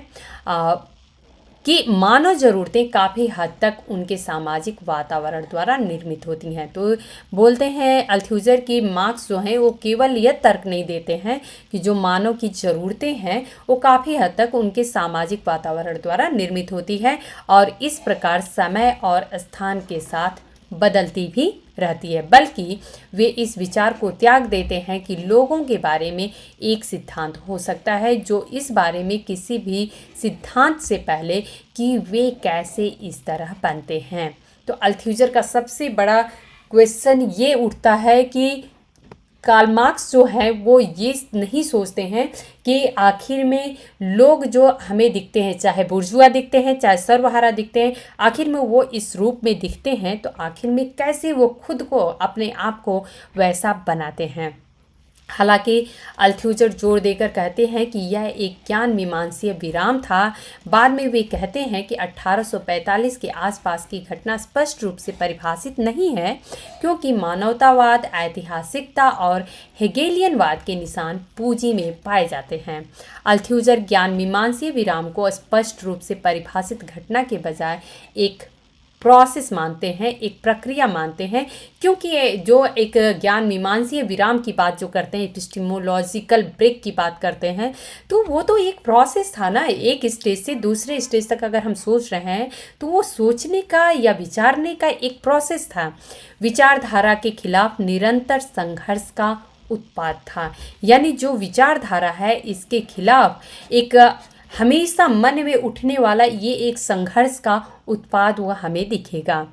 कि मानव ज़रूरतें काफ़ी हद तक उनके सामाजिक वातावरण द्वारा निर्मित होती हैं। तो बोलते हैं अल्थ्यूजर कि मार्क्स जो हैं वो केवल यह तर्क नहीं देते हैं कि जो मानव की ज़रूरतें हैं वो काफ़ी हद तक उनके सामाजिक वातावरण द्वारा निर्मित होती है और इस प्रकार समय और स्थान के साथ बदलती भी रहती है, बल्कि वे इस विचार को त्याग देते हैं कि लोगों के बारे में एक सिद्धांत हो सकता है जो इस बारे में किसी भी सिद्धांत से पहले कि वे कैसे इस तरह बनते हैं। तो अल्थ्यूजर का सबसे बड़ा क्वेश्चन ये उठता है कि कार्ल मार्क्स जो है वो ये नहीं सोचते हैं कि आखिर में लोग जो हमें दिखते हैं, चाहे बुर्जुआ दिखते हैं चाहे सर्वहारा दिखते हैं, आखिर में वो इस रूप में दिखते हैं तो आखिर में कैसे वो खुद को, अपने आप को वैसा बनाते हैं। हालांकि अल्थ्यूजर जोर देकर कहते हैं कि यह एक ज्ञान मीमांसीय विराम था। बाद में वे कहते हैं कि 1845 के आसपास की घटना स्पष्ट रूप से परिभाषित नहीं है, क्योंकि मानवतावाद, ऐतिहासिकता और हेगेलियनवाद के निशान पूंजी में पाए जाते हैं। अल्थ्यूजर ज्ञान मीमांसीय विराम को स्पष्ट रूप से परिभाषित घटना के बजाय एक प्रोसेस मानते हैं, एक प्रक्रिया मानते हैं, क्योंकि जो एक ज्ञान मीमांसीय विराम की बात जो करते हैं, एपिस्टेमोलॉजिकल ब्रेक की बात करते हैं, तो वो तो एक प्रोसेस था ना। एक स्टेज से दूसरे स्टेज तक अगर हम सोच रहे हैं तो वो सोचने का या विचारने का एक प्रोसेस था। विचारधारा के खिलाफ निरंतर संघर्ष का उत्पाद था, यानी जो विचारधारा है इसके खिलाफ एक हमेशा मन में उठने वाला ये एक संघर्ष का उत्पाद वह हमें दिखेगा,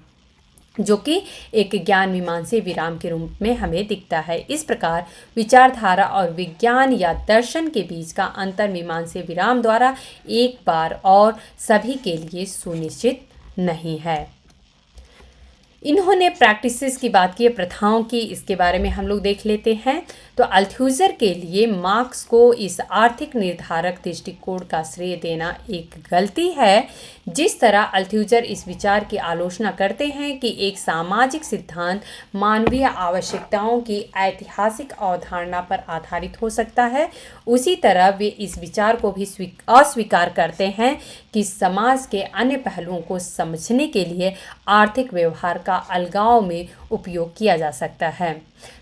जो कि एक ज्ञान मीमांसीय विराम के रूप में हमें दिखता है। इस प्रकार विचारधारा और विज्ञान या दर्शन के बीच का अंतर मीमांसीय विराम द्वारा एक बार और सभी के लिए सुनिश्चित नहीं है। इन्होंने प्रैक्टिसेस की बात की है, प्रथाओं की, इसके बारे में हम लोग देख लेते हैं। तो अल्थ्यूजर के लिए मार्क्स को इस आर्थिक निर्धारक दृष्टिकोण का श्रेय देना एक गलती है। जिस तरह अल्थ्यूजर इस विचार की आलोचना करते हैं कि एक सामाजिक सिद्धांत मानवीय आवश्यकताओं की ऐतिहासिक अवधारणा पर आधारित हो सकता है, उसी तरह वे इस विचार को भी अस्वीकार करते हैं कि समाज के अन्य पहलुओं को समझने के लिए आर्थिक व्यवहार का अलगाव में उपयोग किया जा सकता है।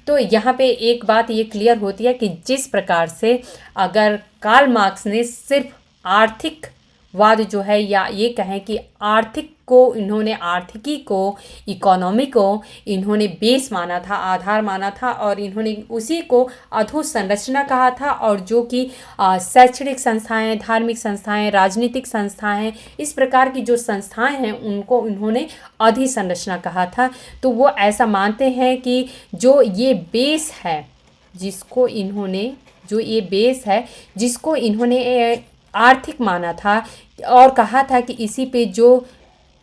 तो यहाँ पे एक बात ये क्लियर होती है कि जिस प्रकार से अगर कार्ल मार्क्स ने सिर्फ आर्थिकवाद जो है, या ये कहें कि आर्थिक को इन्होंने, आर्थिकी को, इकोनॉमी को इन्होंने बेस माना था, आधार माना था, और इन्होंने उसी को अधोसंरचना कहा था, और जो कि शैक्षणिक संस्थाएं, धार्मिक संस्थाएं, राजनीतिक संस्थाएं, इस प्रकार की जो संस्थाएं हैं उनको इन्होंने अधिसंरचना कहा था। तो वो ऐसा मानते हैं कि जो ये बेस है जिसको इन्होंने, जो ये बेस है जिसको इन्होंने आर्थिक माना था और कहा था कि इसी पे जो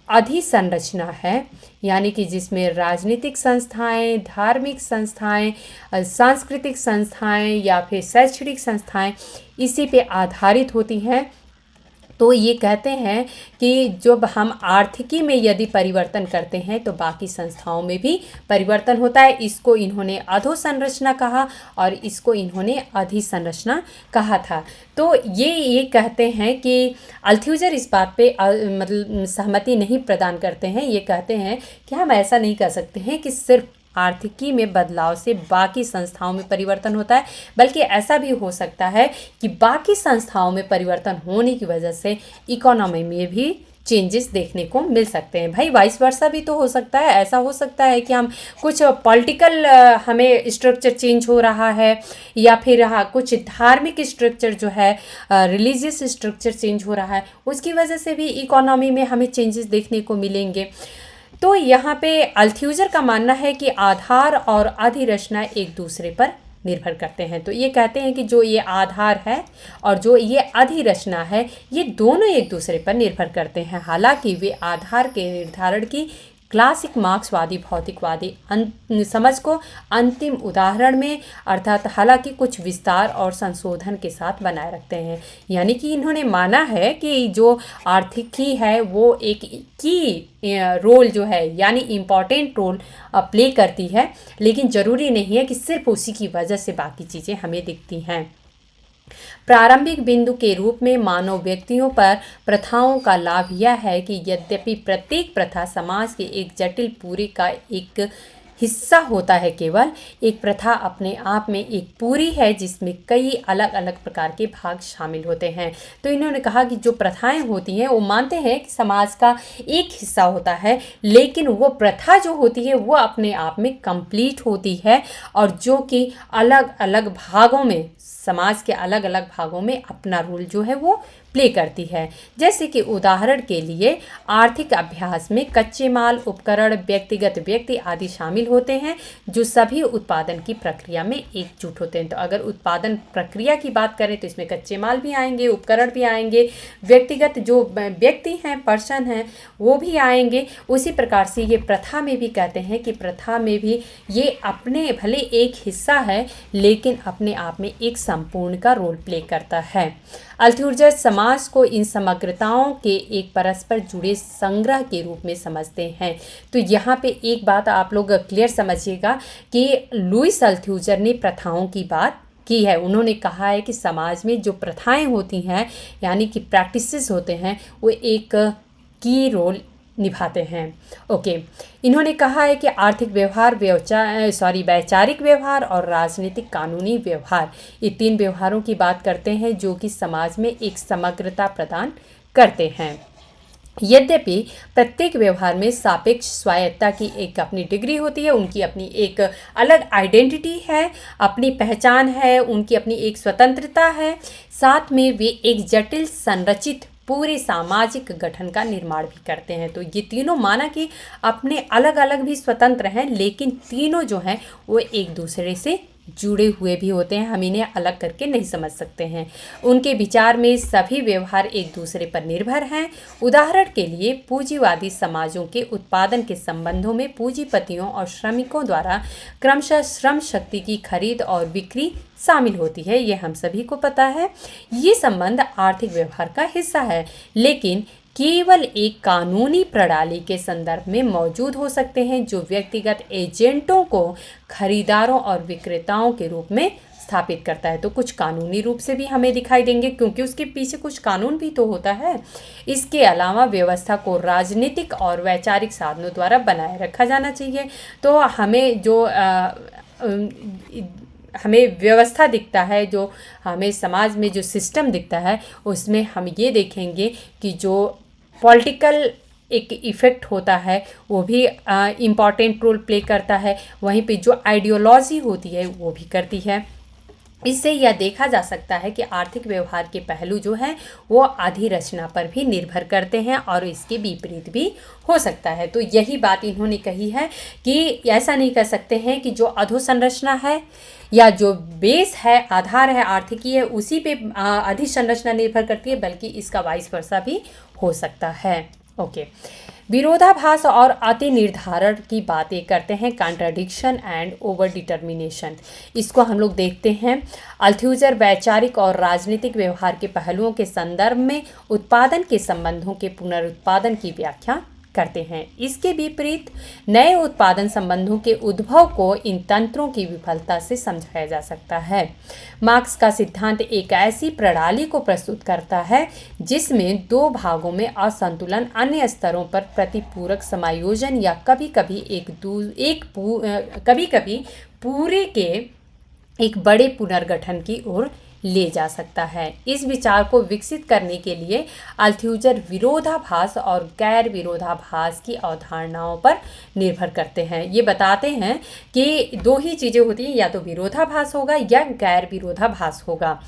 अधिसंरचना है, यानी कि जिसमें राजनीतिक संस्थाएं, धार्मिक संस्थाएं, सांस्कृतिक संस्थाएं या फिर शैक्षणिक संस्थाएं इसी पे आधारित होती हैं। तो ये कहते हैं कि जब हम आर्थिकी में यदि परिवर्तन करते हैं तो बाकी संस्थाओं में भी परिवर्तन होता है। इसको इन्होंने अधोसंरचना कहा और इसको इन्होंने अधिसंरचना कहा था। तो ये कहते हैं कि अल्थ्यूजर इस बात पे मतलब सहमति नहीं प्रदान करते हैं। ये कहते हैं कि हम ऐसा नहीं कह सकते हैं कि सिर्फ आर्थिकी में बदलाव से बाकी संस्थाओं में परिवर्तन होता है, बल्कि ऐसा भी हो सकता है कि बाकी संस्थाओं में परिवर्तन होने की वजह से इकोनॉमी में भी चेंजेस देखने को मिल सकते हैं। भाई वाइस वर्सा भी तो हो सकता है। ऐसा हो सकता है कि हम कुछ पॉलिटिकल हमें स्ट्रक्चर चेंज हो रहा है, या फिर कुछ धार्मिक स्ट्रक्चर जो है, रिलीजियस स्ट्रक्चर चेंज हो रहा है, उसकी वजह से भी इकोनॉमी में हमें चेंजेस देखने को मिलेंगे। तो यहाँ पे अल्थ्यूजर का मानना है कि आधार और अधिरचना एक दूसरे पर निर्भर करते हैं। तो ये कहते हैं कि जो ये आधार है और जो ये अधिरचना है, ये दोनों एक दूसरे पर निर्भर करते हैं। हालांकि वे आधार के निर्धारण की क्लासिक मार्क्सवादी भौतिकवादी समझ को अंतिम उदाहरण में, अर्थात हालांकि कुछ विस्तार और संशोधन के साथ बनाए रखते हैं। यानी कि इन्होंने माना है कि जो आर्थिकी है वो एक की रोल जो है, यानी इम्पॉर्टेंट रोल प्ले करती है, लेकिन ज़रूरी नहीं है कि सिर्फ उसी की वजह से बाकी चीज़ें हमें दिखती हैं। प्रारंभिक बिंदु के रूप में मानव व्यक्तियों पर प्रथाओं का लाभ यह है कि यद्यपि प्रत्येक प्रथा समाज के एक जटिल पूरे का एक हिस्सा होता है, केवल एक प्रथा अपने आप में एक पूरी है जिसमें कई अलग अलग प्रकार के भाग शामिल होते हैं। तो इन्होंने कहा कि जो प्रथाएं होती हैं वो मानते हैं कि समाज का एक हिस्सा होता है, लेकिन वो प्रथा जो होती है वो अपने आप में कंप्लीट होती है, और जो कि अलग अलग भागों में, समाज के अलग अलग भागों में अपना रोल जो है वो प्ले करती है। जैसे कि उदाहरण के लिए आर्थिक अभ्यास में कच्चे माल, उपकरण, व्यक्तिगत व्यक्ति आदि शामिल होते हैं जो सभी उत्पादन की प्रक्रिया में एकजुट होते हैं। तो अगर उत्पादन प्रक्रिया की बात करें तो इसमें कच्चे माल भी आएंगे, उपकरण भी आएंगे, व्यक्तिगत जो व्यक्ति हैं, पर्सन हैं, वो भी आएंगे। उसी प्रकार से ये प्रथा में भी कहते हैं कि प्रथा में भी ये अपने भले एक हिस्सा है, लेकिन अपने आप में एक संपूर्ण का रोल प्ले करता है। अल्थ्यूजर समाज को इन समग्रताओं के एक परस्पर जुड़े संग्रह के रूप में समझते हैं। तो यहाँ पे एक बात आप लोग क्लियर समझिएगा कि लुईस अल्थ्यूजर ने प्रथाओं की बात की है। उन्होंने कहा है कि समाज में जो प्रथाएं होती हैं, यानी कि प्रैक्टिसेस होते हैं, वो एक की रोल निभाते हैं। ओके, इन्होंने कहा है कि आर्थिक व्यवहार, वैचारिक व्यवहार और राजनीतिक कानूनी व्यवहार, ये तीन व्यवहारों की बात करते हैं जो कि समाज में एक समग्रता प्रदान करते हैं। यद्यपि प्रत्येक व्यवहार में सापेक्ष स्वायत्ता की एक अपनी डिग्री होती है, उनकी अपनी एक अलग आइडेंटिटी है, अपनी पहचान है, उनकी अपनी एक स्वतंत्रता है, साथ में वे एक जटिल संरचित पूरे सामाजिक गठन का निर्माण भी करते हैं। तो ये तीनों माना कि अपने अलग अलग भी स्वतंत्र हैं, लेकिन तीनों जो हैं वो एक दूसरे से जुड़े हुए भी होते हैं, हम इन्हें अलग करके नहीं समझ सकते हैं। उनके विचार में सभी व्यवहार एक दूसरे पर निर्भर हैं। उदाहरण के लिए पूंजीवादी समाजों के उत्पादन के संबंधों में पूंजीपतियों और श्रमिकों द्वारा क्रमशः श्रम शक्ति की खरीद और बिक्री शामिल होती है। ये हम सभी को पता है। ये संबंध आर्थिक व्यवहार का हिस्सा है, लेकिन केवल एक कानूनी प्रणाली के संदर्भ में मौजूद हो सकते हैं, जो व्यक्तिगत एजेंटों को खरीदारों और विक्रेताओं के रूप में स्थापित करता है। तो कुछ कानूनी रूप से भी हमें दिखाई देंगे, क्योंकि उसके पीछे कुछ कानून भी तो होता है। इसके अलावा व्यवस्था को राजनीतिक और वैचारिक साधनों द्वारा बनाए रखा जाना चाहिए। तो हमें व्यवस्था दिखता है, जो हमें समाज में जो सिस्टम दिखता है, उसमें हम ये देखेंगे कि जो पॉलिटिकल एक इफ़ेक्ट होता है वो भी इम्पॉर्टेंट रोल प्ले करता है। वहीं पे जो आइडियोलॉजी होती है वो भी करती है। इससे यह देखा जा सकता है कि आर्थिक व्यवहार के पहलू जो हैं वो अधिरचना पर भी निर्भर करते हैं और इसके विपरीत भी हो सकता है। तो यही बात इन्होंने कही है कि ऐसा नहीं कर सकते हैं कि जो अधोसंरचना है या जो बेस है, आधार है, आर्थिकी है, उसी पे अधिसंरचना निर्भर करती है, बल्कि इसका वाइस वर्सा भी हो सकता है। ओके, विरोधाभास और अति निर्धारण की बातें करते हैं, कॉन्ट्राडिक्शन एंड ओवर डिटर्मिनेशन। इसको हम लोग देखते हैं। अल्थ्यूजर वैचारिक और राजनीतिक व्यवहार के पहलुओं के संदर्भ में उत्पादन के संबंधों के पुनरुत्पादन की व्याख्या करते हैं। इसके विपरीत नए उत्पादन संबंधों के उद्भव को इन तंत्रों की विफलता से समझाया जा सकता है। मार्क्स का सिद्धांत एक ऐसी प्रणाली को प्रस्तुत करता है जिसमें दो भागों में असंतुलन, अन्य स्तरों पर प्रतिपूरक समायोजन या कभी-कभी पूरे के एक बड़े पुनर्गठन की ओर ले जा सकता है। इस विचार को विकसित करने के लिए अल्थ्यूजर विरोधाभास और गैर विरोधाभास की अवधारणाओं पर निर्भर करते हैं। ये बताते हैं कि दो ही चीज़ें होती हैं, या तो विरोधाभास होगा या गैर विरोधाभास होगा,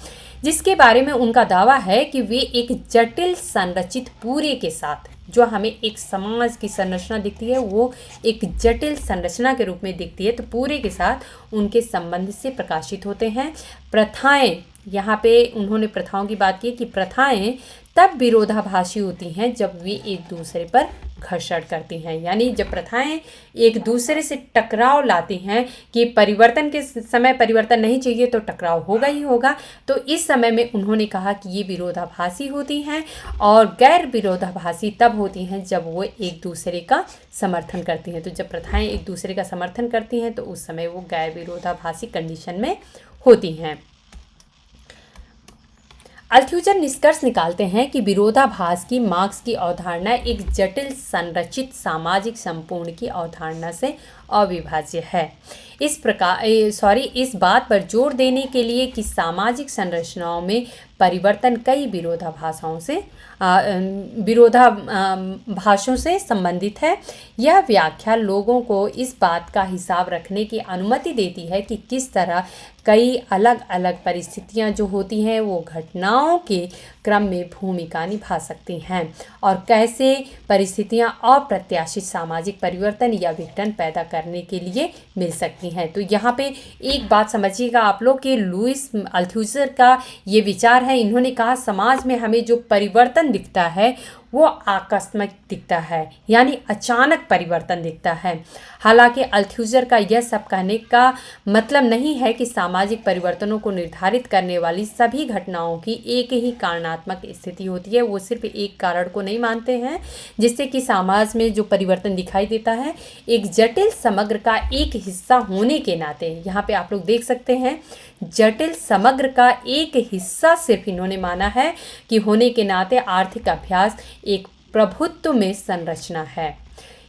जिसके बारे में उनका दावा है कि वे एक जटिल संरचित पूरे के साथ, जो हमें एक समाज की संरचना दिखती है वो एक जटिल संरचना के रूप में दिखती है, तो पूरे के साथ उनके संबंध से प्रकाशित होते हैं। प्रथाएं, यहाँ पे उन्होंने प्रथाओं की बात की कि प्रथाएं तब विरोधाभासी होती हैं जब वे एक दूसरे पर घर्षण करती हैं, यानी जब प्रथाएं एक दूसरे से टकराव लाती हैं कि परिवर्तन के समय परिवर्तन नहीं चाहिए तो टकराव होगा ही होगा, तो इस समय में उन्होंने कहा कि ये विरोधाभासी होती हैं। और गैर विरोधाभासी तब होती हैं जब वो एक दूसरे का समर्थन करती हैं। तो जब प्रथाएं एक दूसरे का समर्थन करती हैं तो उस समय वो गैर विरोधाभासी कंडीशन में होती हैं। अल्थ्यूजर निष्कर्ष निकालते हैं कि विरोधाभास की मार्क्स की अवधारणा एक जटिल संरचित सामाजिक संपूर्ण की अवधारणा से अविभाज्य है। इस बात पर जोर देने के लिए कि सामाजिक संरचनाओं में परिवर्तन कई विरोधाभासों से संबंधित है। यह व्याख्या लोगों को इस बात का हिसाब रखने की अनुमति देती है कि किस तरह कई अलग अलग परिस्थितियां जो होती हैं वो घटनाओं के क्रम में भूमिका निभा सकती हैं और कैसे परिस्थितियां अप्रत्याशित सामाजिक परिवर्तन या विघटन पैदा करने के लिए मिल सकती हैं। तो यहाँ पे एक बात समझिएगा आप लोग कि लुईस अल्थ्यूजर का ये विचार है। इन्होंने कहा समाज में हमें जो परिवर्तन दिखता है वो आकस्मिक दिखता है, यानी अचानक परिवर्तन दिखता है। हालांकि अल्थ्यूजर का यह सब कहने का मतलब नहीं है कि सामाजिक परिवर्तनों को निर्धारित करने वाली सभी घटनाओं की एक ही कारणात्मक स्थिति होती है। वो सिर्फ एक कारण को नहीं मानते हैं जिससे कि समाज में जो परिवर्तन दिखाई देता है एक जटिल समग्र का एक हिस्सा होने के नाते, यहाँ पे आप लोग देख सकते हैं जटिल समग्र का एक हिस्सा सिर्फ इन्होंने माना है कि होने के नाते आर्थिक अभ्यास एक प्रभुत्व में संरचना है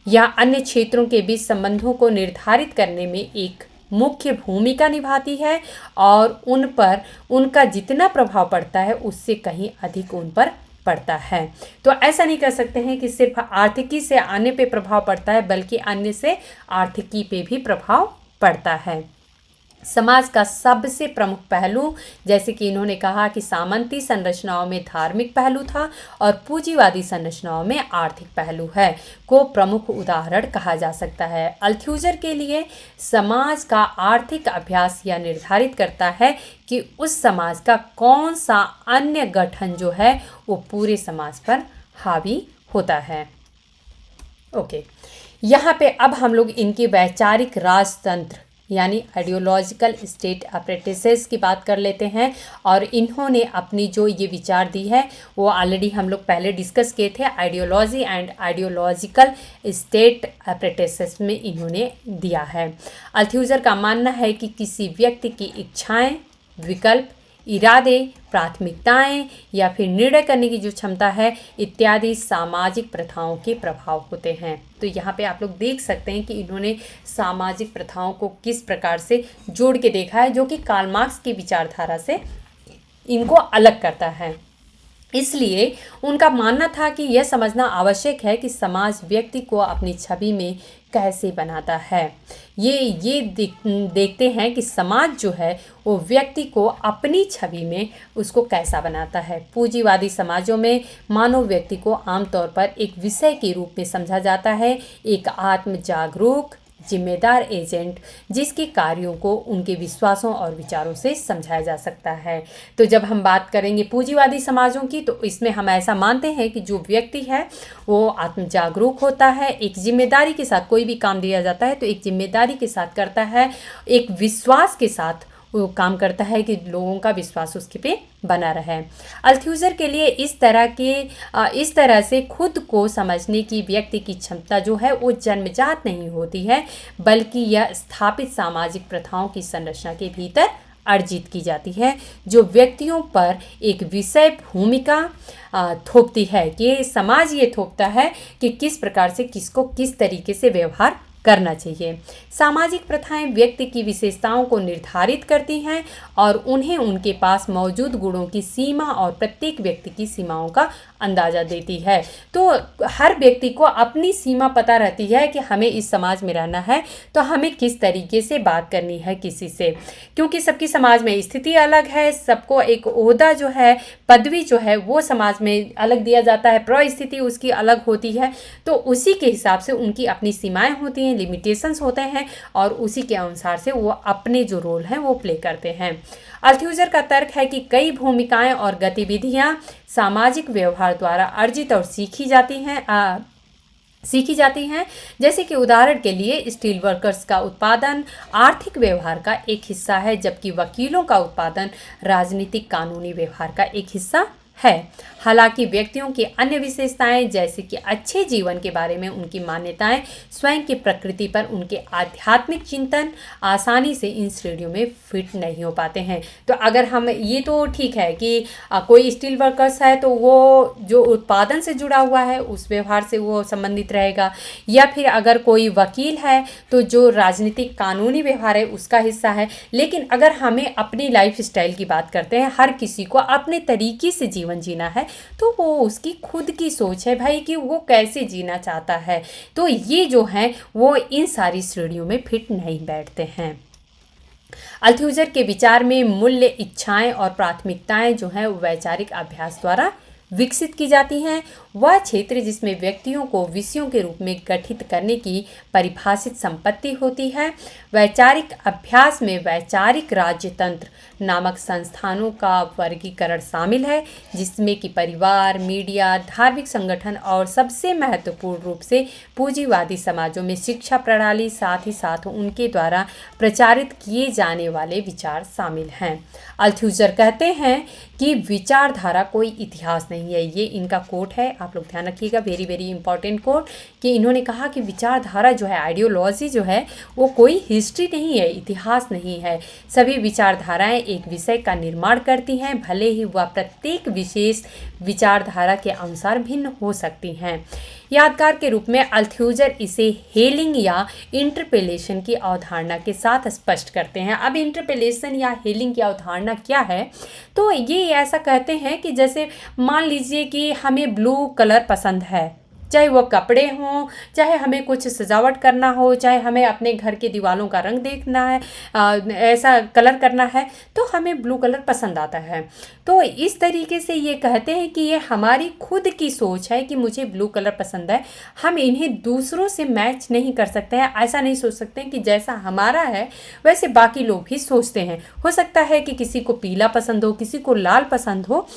या अन्य क्षेत्रों के बीच संबंधों को निर्धारित करने में एक मुख्य भूमिका निभाती है और उन पर उनका जितना प्रभाव पड़ता है उससे कहीं अधिक उन पर पड़ता है। तो ऐसा नहीं कर सकते हैं कि सिर्फ आर्थिकी से अन्य पे प्रभाव पड़ता है, बल्कि अन्य से आर्थिकी पे भी प्रभाव पड़ता है। समाज का सबसे प्रमुख पहलू, जैसे कि इन्होंने कहा कि सामंती संरचनाओं में धार्मिक पहलू था और पूंजीवादी संरचनाओं में आर्थिक पहलू है, को प्रमुख उदाहरण कहा जा सकता है। अल्थ्यूजर के लिए समाज का आर्थिक अभ्यास यह निर्धारित करता है कि उस समाज का कौन सा अन्य गठन जो है वो पूरे समाज पर हावी होता है। ओके, यहाँ पे अब हम लोग इनके वैचारिक राजतंत्र यानी आइडियोलॉजिकल स्टेट अप्रेटिसेस की बात कर लेते हैं। और इन्होंने अपनी जो ये विचार दी है वो ऑलरेडी हम लोग पहले डिस्कस किए थे, आइडियोलॉजी एंड आइडियोलॉजिकल स्टेट अप्रेटिसेस में इन्होंने दिया है। अल्थ्यूजर का मानना है कि किसी व्यक्ति की इच्छाएं, विकल्प, इरादे, प्राथमिकताएं या फिर निर्णय करने की जो क्षमता है इत्यादि सामाजिक प्रथाओं के प्रभाव होते हैं। तो यहाँ पे आप लोग देख सकते हैं कि इन्होंने सामाजिक प्रथाओं को किस प्रकार से जोड़ के देखा है, जो कि कार्ल मार्क्स की विचारधारा से इनको अलग करता है। इसलिए उनका मानना था कि यह समझना आवश्यक है कि समाज व्यक्ति को अपनी छवि में कैसे बनाता है। ये देखते हैं कि समाज जो है वो व्यक्ति को अपनी छवि में उसको कैसा बनाता है। पूंजीवादी समाजों में मानव व्यक्ति को आमतौर पर एक विषय के रूप में समझा जाता है, एक आत्म जागरूक जिम्मेदार एजेंट जिसके कार्यों को उनके विश्वासों और विचारों से समझाया जा सकता है। तो जब हम बात करेंगे पूंजीवादी समाजों की, तो इसमें हम ऐसा मानते हैं कि जो व्यक्ति है वो आत्म जागरूक होता है, एक जिम्मेदारी के साथ कोई भी काम दिया जाता है तो एक जिम्मेदारी के साथ करता है, एक विश्वास के साथ वो काम करता है कि लोगों का विश्वास उसके पे बना रहे। अल्थ्यूजर के लिए इस तरह से खुद को समझने की व्यक्ति की क्षमता जो है वो जन्मजात नहीं होती है, बल्कि यह स्थापित सामाजिक प्रथाओं की संरचना के भीतर अर्जित की जाती है, जो व्यक्तियों पर एक विषय भूमिका थोपती है कि समाज ये थोपता है कि किस प्रकार से किसको किस तरीके से व्यवहार करना चाहिए। सामाजिक प्रथाएं व्यक्ति की विशेषताओं को निर्धारित करती हैं और उन्हें उनके पास मौजूद गुणों की सीमा और प्रत्येक व्यक्ति की सीमाओं का अंदाज़ा देती है। तो हर व्यक्ति को अपनी सीमा पता रहती है कि हमें इस समाज में रहना है तो हमें किस तरीके से बात करनी है किसी से, क्योंकि सबकी समाज में स्थिति अलग है, सबको एक ओहदा जो है, पदवी जो है वो समाज में अलग दिया जाता है, परिस्थिति उसकी अलग होती है, तो उसी के हिसाब से उनकी अपनी सीमाएं होती हैं, लिमिटेशंस होते हैं और उसी के अनुसार से वो अपने जो रोल हैं वो प्ले करते हैं। अल्थ्यूजर का तर्क है कि कई भूमिकाएं और गतिविधियां सामाजिक व्यवहार द्वारा अर्जित और सीखी जाती हैं, जैसे कि उदाहरण के लिए स्टील वर्कर्स का उत्पादन आर्थिक व्यवहार का एक हिस्सा है, जबकि वकीलों का उत्पादन राजनीतिक कानूनी व्यवहार का एक हिस्सा है। हालांकि व्यक्तियों की अन्य विशेषताएं जैसे कि अच्छे जीवन के बारे में उनकी मान्यताएं, स्वयं की प्रकृति पर उनके आध्यात्मिक चिंतन आसानी से इन श्रेणियों में फिट नहीं हो पाते हैं। तो अगर हम ये तो ठीक है कि कोई स्टील वर्कर्स है तो वो जो उत्पादन से जुड़ा हुआ है उस व्यवहार से वो संबंधित रहेगा, या फिर अगर कोई वकील है तो जो राजनीतिक कानूनी व्यवहार है उसका हिस्सा है। लेकिन अगर हमें अपनी लाइफ स्टाइल की बात करते हैं, हर किसी को अपने तरीके से जीवन जीना है तो वो उसकी खुद की सोच है भाई कि वो कैसे जीना चाहता है, तो ये जो है वो इन सारी श्रेणियों में फिट नहीं बैठते हैं। अल्थ्यूजर के विचार में मूल्य, इच्छाएं और प्राथमिकताएं जो हैं वैचारिक अभ्यास द्वारा विकसित की जाती हैं। वह क्षेत्र जिसमें व्यक्तियों को विषयों के रूप में गठित करने की परिभाषित संपत्ति होती है। वैचारिक अभ्यास में वैचारिक राज्यतंत्र नामक संस्थानों का वर्गीकरण शामिल है, जिसमें कि परिवार, मीडिया, धार्मिक संगठन और सबसे महत्वपूर्ण रूप से पूंजीवादी समाजों में शिक्षा प्रणाली, साथ ही साथ उनके द्वारा प्रचारित किए जाने वाले विचार शामिल हैं। अल्थ्यूजर कहते हैं कि विचारधारा कोई इतिहास नहीं है। ये इनका कोट है, आप लोग ध्यान रखिएगा, वेरी वेरी इंपॉर्टेंट कोट, कि इन्होंने कहा कि विचारधारा जो है, आइडियोलॉजी जो है वो कोई हिस्ट्री नहीं है, इतिहास नहीं है। सभी विचारधाराएं एक विषय का निर्माण करती हैं, भले ही वह प्रत्येक विशेष विचारधारा के अनुसार भिन्न हो सकती हैं। यादगार के रूप में अल्थ्यूजर इसे हेलिंग या इंटरपेलेशन की अवधारणा के साथ स्पष्ट करते हैं। अब इंटरपेलेशन या हेलिंग की अवधारणा क्या है, तो ये ऐसा कहते हैं कि जैसे मान लीजिए कि हमें ब्लू कलर पसंद है, चाहे वो कपड़े हों, चाहे हमें कुछ सजावट करना हो, चाहे हमें अपने घर के दीवारों का रंग देखना है, ऐसा कलर करना है, तो हमें ब्लू कलर पसंद आता है। तो इस तरीके से ये कहते हैं कि ये हमारी खुद की सोच है कि मुझे ब्लू कलर पसंद है। हम इन्हें दूसरों से मैच नहीं कर सकते हैं, ऐसा नहीं सोच सकते हैं कि जैसा हमारा है वैसे बाकी लोग भी सोचते हैं। हो सकता है कि किसी को पीला पसंद हो, किसी को लाल पसंद हो।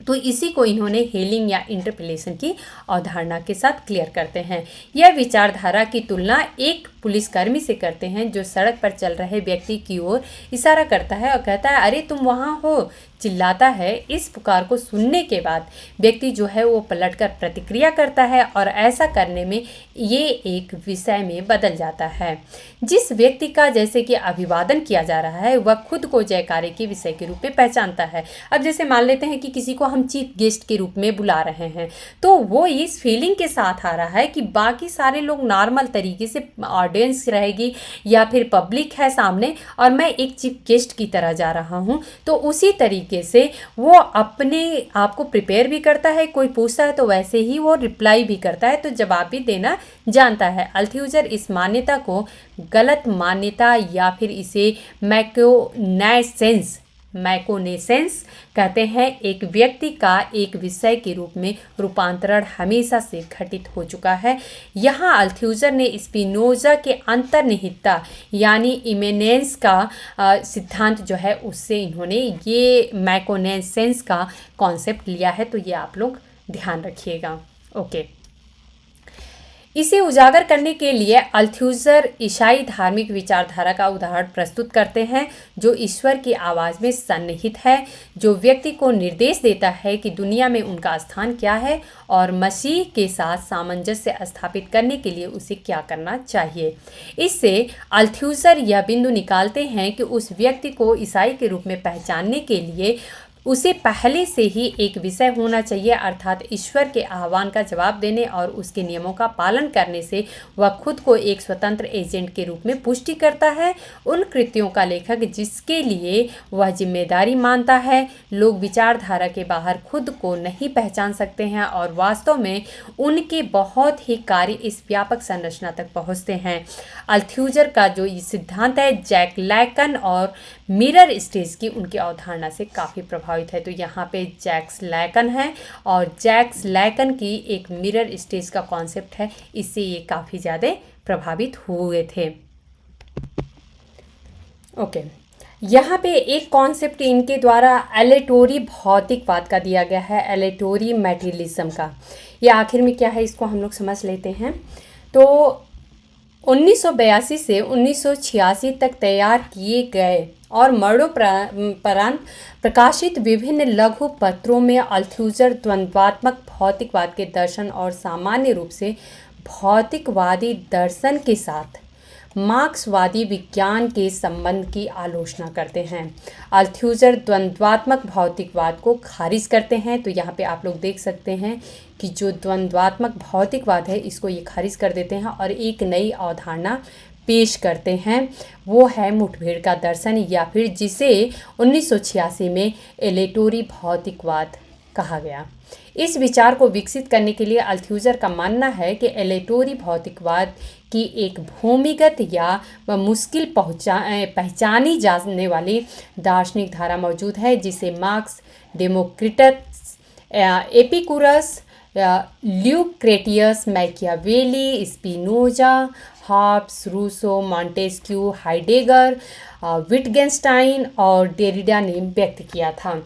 तो इसी को इन्होंने हेलिंग या इंटरप्रिलेशन की अवधारणा के साथ क्लियर करते हैं। यह विचारधारा की तुलना एक पुलिसकर्मी से करते हैं जो सड़क पर चल रहे व्यक्ति की ओर इशारा करता है और कहता है, अरे तुम वहाँ हो, चिल्लाता है। इस पुकार को सुनने के बाद व्यक्ति जो है वो पलटकर प्रतिक्रिया करता है और ऐसा करने में ये एक विषय में बदल जाता है। जिस व्यक्ति का जैसे कि अभिवादन किया जा रहा है वह खुद को जयकारे के विषय के रूप में पहचानता है। अब जैसे मान लेते हैं कि किसी को हम चीफ गेस्ट के रूप में बुला रहे हैं, तो वो इस फीलिंग के साथ आ रहा है कि बाकी सारे लोग नॉर्मल तरीके से, ऑडियंस रहेगी या फिर पब्लिक है सामने, और मैं एक चीफ गेस्ट की तरह जा रहा हूँ। तो उसी तरीके से वो अपने आप को प्रिपेयर भी करता है, कोई पूछता है तो वैसे ही वो रिप्लाई भी करता है, तो जवाब भी देना जानता है। अल्थ्यूजर इस मान्यता को गलत मान्यता या फिर इसे मैकोनेसेंस कहते हैं। एक व्यक्ति का एक विषय के रूप में रूपांतरण हमेशा से घटित हो चुका है। यहाँ अल्थ्यूजर ने स्पिनोजा के अंतर्निहितता यानी इमेनेंस का सिद्धांत जो है उससे इन्होंने ये मैकोनेसेंस का कॉन्सेप्ट लिया है। तो ये आप लोग ध्यान रखिएगा। ओके, इसे उजागर करने के लिए अल्थ्यूजर ईसाई धार्मिक विचारधारा का उदाहरण प्रस्तुत करते हैं जो ईश्वर की आवाज़ में सन्निहित है, जो व्यक्ति को निर्देश देता है कि दुनिया में उनका स्थान क्या है और मसीह के साथ सामंजस्य स्थापित करने के लिए उसे क्या करना चाहिए। इससे अल्थ्यूजर यह बिंदु निकालते हैं कि उस व्यक्ति को ईसाई के रूप में पहचानने के लिए उसे पहले से ही एक विषय होना चाहिए, अर्थात ईश्वर के आह्वान का जवाब देने और उसके नियमों का पालन करने से वह खुद को एक स्वतंत्र एजेंट के रूप में पुष्टि करता है, उन कृत्यों का लेखक जिसके लिए वह जिम्मेदारी मानता है। लोग विचारधारा के बाहर खुद को नहीं पहचान सकते हैं और वास्तव में उनके बहुत ही कार्य इस व्यापक संरचना तक पहुँचते हैं। अल्थ्यूजर का जो ये सिद्धांत है जैक लैकन और मिरर स्टेज की उनकी अवधारणा से काफ़ी प्रभावित है। तो यहाँ पे जैक्स लैकन है और जैक्स लैकन की एक मिरर स्टेज का कॉन्सेप्ट है, इससे ये काफ़ी ज़्यादा प्रभावित हुए थे। ओके, यहाँ पे एक कॉन्सेप्ट इनके द्वारा एलेटोरी भौतिकवाद का दिया गया है, एलेटोरी मैटेरियलिज्म का। ये आखिर में क्या है इसको हम लोग समझ लेते हैं। तो 1982 से 1986 तक तैयार किए गए और मरणोपरांत प्रकाशित विभिन्न लघु पत्रों में अल्थ्यूजर द्वंद्वात्मक भौतिकवाद के दर्शन और सामान्य रूप से भौतिकवादी दर्शन के साथ मार्क्सवादी विज्ञान के संबंध की आलोचना करते हैं। अल्थ्यूजर द्वंद्वात्मक भौतिकवाद को खारिज करते हैं। तो यहाँ पे आप लोग देख सकते हैं कि जो द्वंद्वात्मक भौतिकवाद है इसको ये खारिज कर देते हैं और एक नई अवधारणा पेश करते हैं, वो है मुठभेड़ का दर्शन या फिर जिसे 1986 में एलेटोरी भौतिकवाद कहा गया। इस विचार को विकसित करने के लिए अल्थ्यूजर का मानना है कि एलेटोरी भौतिकवाद की एक भूमिगत या मुश्किल पहचानी जाने वाली दार्शनिक धारा मौजूद है जिसे Marx, Democritus, Epicurus, Lucretius, Machiavelli, Spinoza, Hobbes, Rousseau, Montesquieu, Heidegger, Wittgenstein और डेरिडा ने व्यक्त किया था।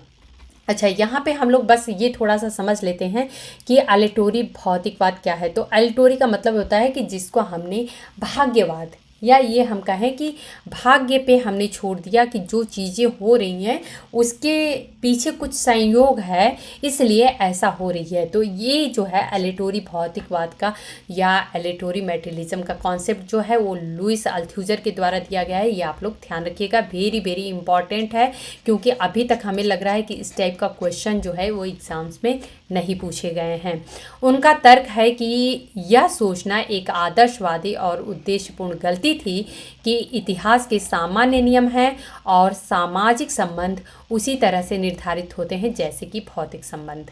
अच्छा, यहाँ पे हम लोग बस ये थोड़ा सा समझ लेते हैं कि एलेटोरी भौतिकवाद क्या है। तो एलेटोरी का मतलब होता है कि जिसको हमने भाग्यवाद या ये हम कहें कि भाग्य पे हमने छोड़ दिया कि जो चीज़ें हो रही हैं उसके पीछे कुछ संयोग है इसलिए ऐसा हो रही है। तो ये जो है एलेटोरी भौतिकवाद का या एलेटोरी मैटेरियलिज्म का कॉन्सेप्ट जो है वो लुइस अल्थ्यूजर के द्वारा दिया गया है। ये आप लोग ध्यान रखिएगा, वेरी वेरी इंपॉर्टेंट है क्योंकि अभी तक हमें लग रहा है कि इस टाइप का क्वेश्चन जो है वो एग्ज़ाम्स में नहीं पूछे गए हैं। उनका तर्क है कि यह सोचना एक आदर्शवादी और उद्देश्यपूर्ण गलती थी कि इतिहास के सामान्य नियम हैं और सामाजिक संबंध उसी तरह से निर्धारित होते हैं जैसे कि भौतिक संबंध।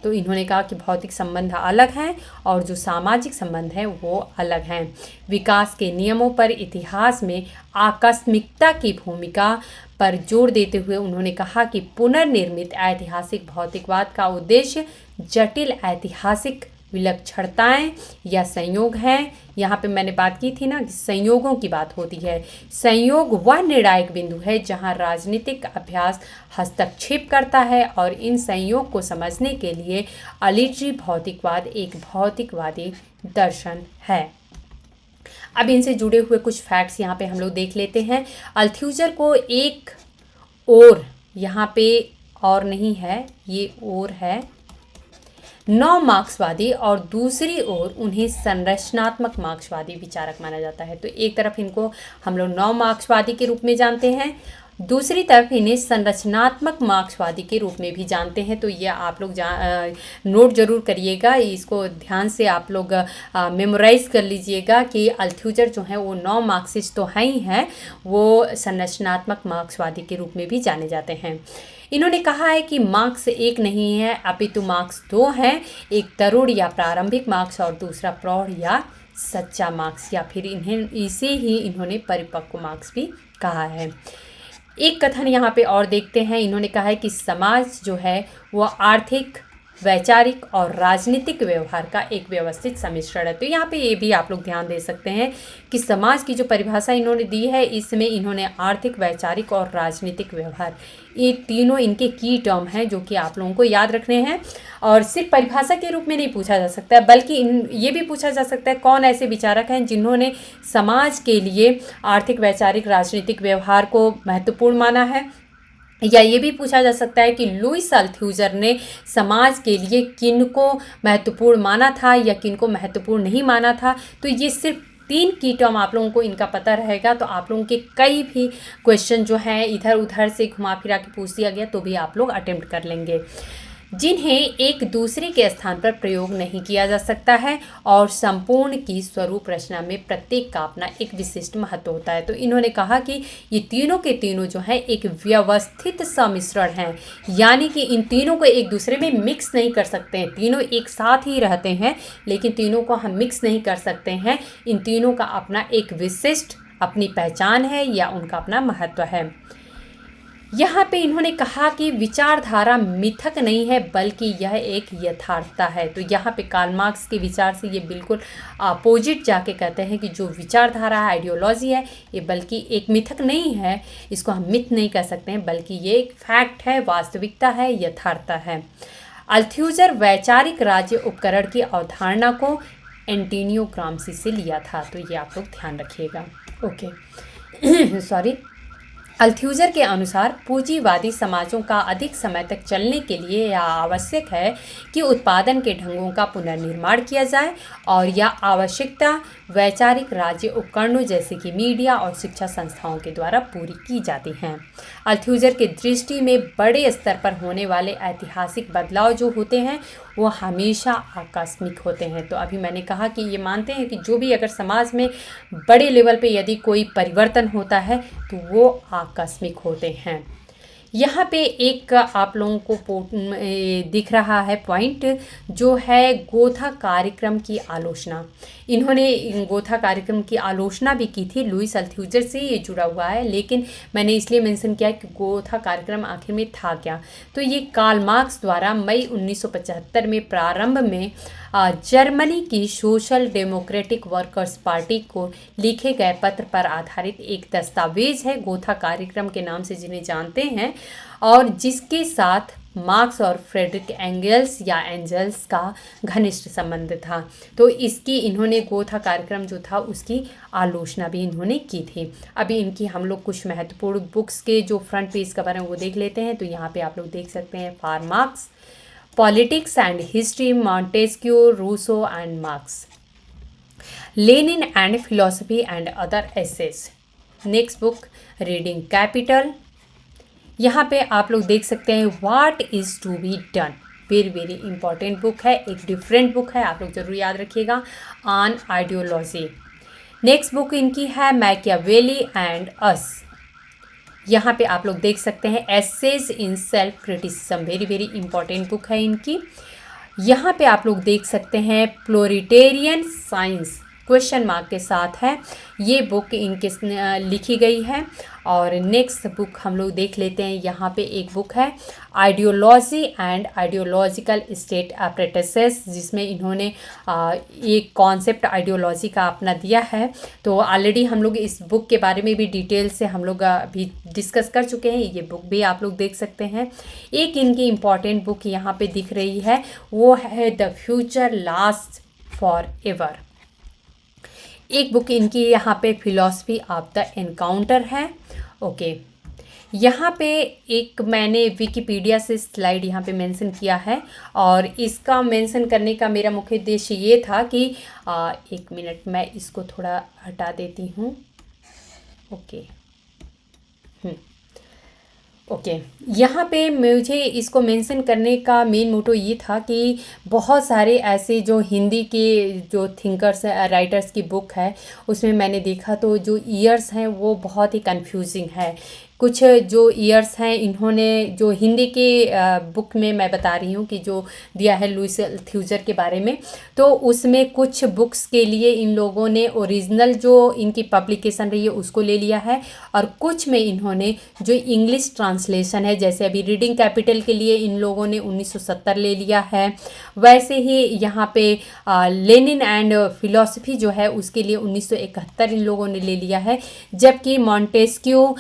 तो इन्होंने कहा कि भौतिक संबंध अलग हैं और जो सामाजिक संबंध हैं वो अलग हैं। विकास के नियमों पर इतिहास में आकस्मिकता की भूमिका पर जोर देते हुए उन्होंने कहा कि पुनर्निर्मित ऐतिहासिक भौतिकवाद का उद्देश्य जटिल ऐतिहासिक विलक्षणताएं या संयोग हैं। यहाँ पे मैंने बात की थी ना कि संयोगों की बात होती है। संयोग वह निर्णायक बिंदु है जहाँ राजनीतिक अभ्यास हस्तक्षेप करता है और इन संयोग को समझने के लिए अलिटरी भौतिकवाद एक भौतिकवादी दर्शन है। अब इनसे जुड़े हुए कुछ फैक्ट्स यहाँ पे हम लोग देख लेते हैं। अल्थ्यूजर को एक और, यहाँ पे और नहीं है, ये और है, नव मार्क्सवादी और दूसरी ओर उन्हें संरचनात्मक मार्क्सवादी विचारक माना जाता है। तो एक तरफ इनको हम लोग नव मार्क्सवादी के रूप में जानते हैं, दूसरी तरफ इन्हें संरचनात्मक मार्क्सवादी के रूप में भी जानते हैं। तो ये आप लोग नोट जरूर करिएगा, इसको ध्यान से आप लोग मेमोराइज कर लीजिएगा कि अल्थ्यूजर जो है वो नव मार्क्सिस्ट तो हैं ही हैं, वो संरचनात्मक मार्क्सवादी के रूप में भी जाने जाते हैं। इन्होंने कहा है कि मार्क्स एक नहीं है अपितु मार्क्स दो हैं, एक तरुण या प्रारंभिक मार्क्स और दूसरा प्रौढ़ या सच्चा मार्क्स, या फिर इसे ही इन्होंने परिपक्व मार्क्स भी कहा है। एक कथन यहाँ पे और देखते हैं। इन्होंने कहा है कि समाज जो है वो आर्थिक, वैचारिक और राजनीतिक व्यवहार का एक व्यवस्थित सम्मिश्रण है। तो यहाँ पे ये भी आप लोग ध्यान दे सकते हैं कि समाज की जो परिभाषा इन्होंने दी है, इसमें इन्होंने आर्थिक, वैचारिक और राजनीतिक व्यवहार, ये तीनों इनके की टर्म हैं जो कि आप लोगों को याद रखने हैं। और सिर्फ परिभाषा के रूप में नहीं पूछा जा सकता है, बल्कि ये भी पूछा जा सकता है कौन ऐसे विचारक हैं जिन्होंने समाज के लिए आर्थिक, वैचारिक, राजनीतिक व्यवहार को महत्वपूर्ण माना है। या ये भी पूछा जा सकता है कि लुईस अल्थ्यूजर ने समाज के लिए किन को महत्वपूर्ण माना था या किन को महत्वपूर्ण नहीं माना था। तो ये सिर्फ 3 की टर्म आप लोगों को इनका पता रहेगा तो आप लोगों के कई भी क्वेश्चन जो हैं इधर उधर से घुमा फिरा के पूछ दिया गया तो भी आप लोग अटेम्प्ट कर लेंगे। जिन्हें एक दूसरे के स्थान पर प्रयोग नहीं किया जा सकता है और संपूर्ण की स्वरूप रचना में प्रत्येक का अपना एक विशिष्ट महत्व होता है। तो इन्होंने कहा कि ये तीनों के तीनों जो हैं एक व्यवस्थित सम्मिश्रण हैं, यानी कि इन तीनों को एक दूसरे में मिक्स नहीं कर सकते हैं। तीनों एक साथ ही रहते हैं लेकिन तीनों को हम मिक्स नहीं कर सकते हैं। इन तीनों का अपना एक विशिष्ट अपनी पहचान है या उनका अपना महत्व है। यहाँ पे इन्होंने कहा कि विचारधारा मिथक नहीं है बल्कि यह एक यथार्थता है। तो यहाँ पे कार्ल मार्क्स के विचार से ये बिल्कुल अपोजिट जाके कहते हैं कि जो विचारधारा है, आइडियोलॉजी है, ये बल्कि एक मिथक नहीं है, इसको हम मिथ नहीं कह सकते हैं, बल्कि ये एक फैक्ट है, वास्तविकता है, यथार्थता है। अल्थ्यूजर वैचारिक राज्य उपकरण की अवधारणा को एंटोनियो ग्राम्सी से लिया था। तो ये आप लोग ध्यान रखिएगा। Okay sorry. अल्थ्यूजर के अनुसार पूंजीवादी समाजों का अधिक समय तक चलने के लिए यह आवश्यक है कि उत्पादन के ढंगों का पुनर्निर्माण किया जाए और यह आवश्यकता वैचारिक राज्य उपकरणों जैसे कि मीडिया और शिक्षा संस्थाओं के द्वारा पूरी की जाती हैं। अल्थ्यूजर के दृष्टि में बड़े स्तर पर होने वाले ऐतिहासिक बदलाव जो होते हैं वो हमेशा आकस्मिक होते हैं। तो अभी मैंने कहा कि ये मानते हैं कि जो भी अगर समाज में बड़े लेवल पे यदि कोई परिवर्तन होता है तो वो आकस्मिक होते हैं। यहाँ पे एक आप लोगों को दिख रहा है पॉइंट जो है गोथा कार्यक्रम की आलोचना। इन्होंने गोथा कार्यक्रम की आलोचना भी की थी, लुईस अल्थ्यूजर से ये जुड़ा हुआ है, लेकिन मैंने इसलिए मेंशन किया कि गोथा कार्यक्रम आखिर में था क्या। तो ये कार्ल मार्क्स द्वारा मई 1975 में प्रारंभ में जर्मनी की सोशल डेमोक्रेटिक वर्कर्स पार्टी को लिखे गए पत्र पर आधारित एक दस्तावेज है, गोथा कार्यक्रम के नाम से जिन्हें जानते हैं, और जिसके साथ मार्क्स और फ्रेडरिक एंगल्स या एंजल्स का घनिष्ठ संबंध था। तो इसकी इन्होंने गोथा कार्यक्रम जो था उसकी आलोचना भी इन्होंने की थी। अभी इनकी हम लोग कुछ महत्वपूर्ण बुक्स के जो फ्रंट पेज कवर हैं वो देख लेते हैं। तो यहाँ पे आप लोग देख सकते हैं for Marx, politics and history, Montesquieu, Rousseau and Marx, Lenin and philosophy and other essays. Next book reading Capital. यहाँ पे आप लोग देख सकते हैं what is to be done, very very important book है, एक डिफरेंट बुक है, आप लोग जरूर याद रखिएगा, ऑन आइडियोलॉजी। नेक्स्ट बुक इनकी है मैकियावेली एंड अस। यहाँ पे आप लोग देख सकते हैं essays in self criticism, very very important book है इनकी। यहाँ पे आप लोग देख सकते हैं प्लोरिटेरियन साइंस क्वेश्चन मार्क के साथ है। ये बुक इनके लिखी गई है। और नेक्स्ट बुक हम लोग देख लेते हैं। यहाँ पे एक बुक है आइडियोलॉजी एंड आइडियोलॉजिकल स्टेट अप्रेटिसेस, जिसमें इन्होंने एक कॉन्सेप्ट आइडियोलॉजी का अपना दिया है। तो ऑलरेडी हम लोग इस बुक के बारे में भी डिटेल से हम लोग अभी डिस्कस कर चुके हैं। ये बुक भी आप लोग देख सकते हैं। एक इनकी इम्पॉर्टेंट बुक यहाँ पे दिख रही है, वो है the future last for ever. एक बुक इनकी यहाँ पे फिलॉसफी ऑफ द एनकाउंटर है। ओके, यहाँ पे एक मैंने विकिपीडिया से स्लाइड यहाँ पे मेंशन किया है, और इसका मेंशन करने का मेरा मुख्य उद्देश्य ये था कि एक मिनट मैं इसको थोड़ा हटा देती हूँ। ओके ओके, यहाँ पे मुझे इसको मेंशन करने का मेन मोटो ये था कि बहुत सारे ऐसे जो हिंदी के जो थिंकर्स राइटर्स की बुक है, उसमें मैंने देखा तो जो ईयर्स हैं वो बहुत ही कंफ्यूजिंग है। कुछ जो ईयर्स हैं इन्होंने जो हिंदी के बुक में मैं बता रही हूँ कि जो दिया है लुइस अल्थ्यूजर के बारे में, तो उसमें कुछ बुक्स के लिए इन लोगों ने ओरिजिनल जो इनकी पब्लिकेशन रही है उसको ले लिया है, और कुछ में इन्होंने जो इंग्लिश ट्रांसलेशन है, जैसे अभी रीडिंग कैपिटल के लिए इन लोगों ने 1970 ले लिया है, वैसे ही यहाँ पे लेनिन एंड फिलॉसफी जो है उसके लिए 1971 इन लोगों ने ले लिया है। जबकि मॉन्टेस्क्यू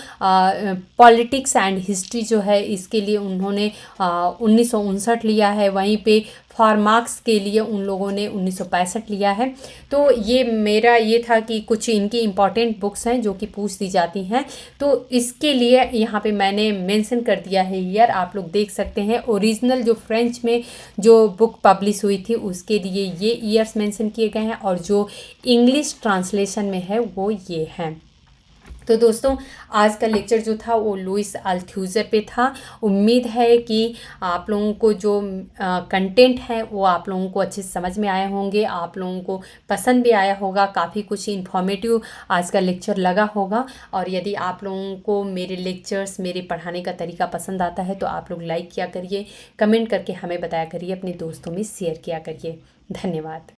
पॉलिटिक्स एंड हिस्ट्री जो है इसके लिए उन्होंने 1959 लिया है। वहीं पे फॉर मार्क्स के लिए उन लोगों ने 1965 लिया है। तो ये मेरा ये था कि कुछ इनकी इम्पॉर्टेंट बुक्स हैं जो कि पूछ दी जाती हैं, तो इसके लिए यहाँ पे मैंने मेंशन कर दिया है ईयर। आप लोग देख सकते हैं ओरिजिनल जो फ्रेंच में जो बुक पब्लिश हुई थी उसके लिए ये ईयर्स मेंशन किए गए हैं, और जो इंग्लिश ट्रांसलेशन में है वो ये हैं। तो दोस्तों, आज का लेक्चर जो था वो लुइस अल्थ्यूजर पे था। उम्मीद है कि आप लोगों को जो कंटेंट है वो आप लोगों को अच्छे से समझ में आए होंगे, आप लोगों को पसंद भी आया होगा, काफ़ी कुछ इन्फॉर्मेटिव आज का लेक्चर लगा होगा। और यदि आप लोगों को मेरे लेक्चर्स, मेरे पढ़ाने का तरीका पसंद आता है तो आप लोग लाइक किया करिए, कमेंट करके हमें बताया करिए, अपने दोस्तों में शेयर किया करिए। धन्यवाद।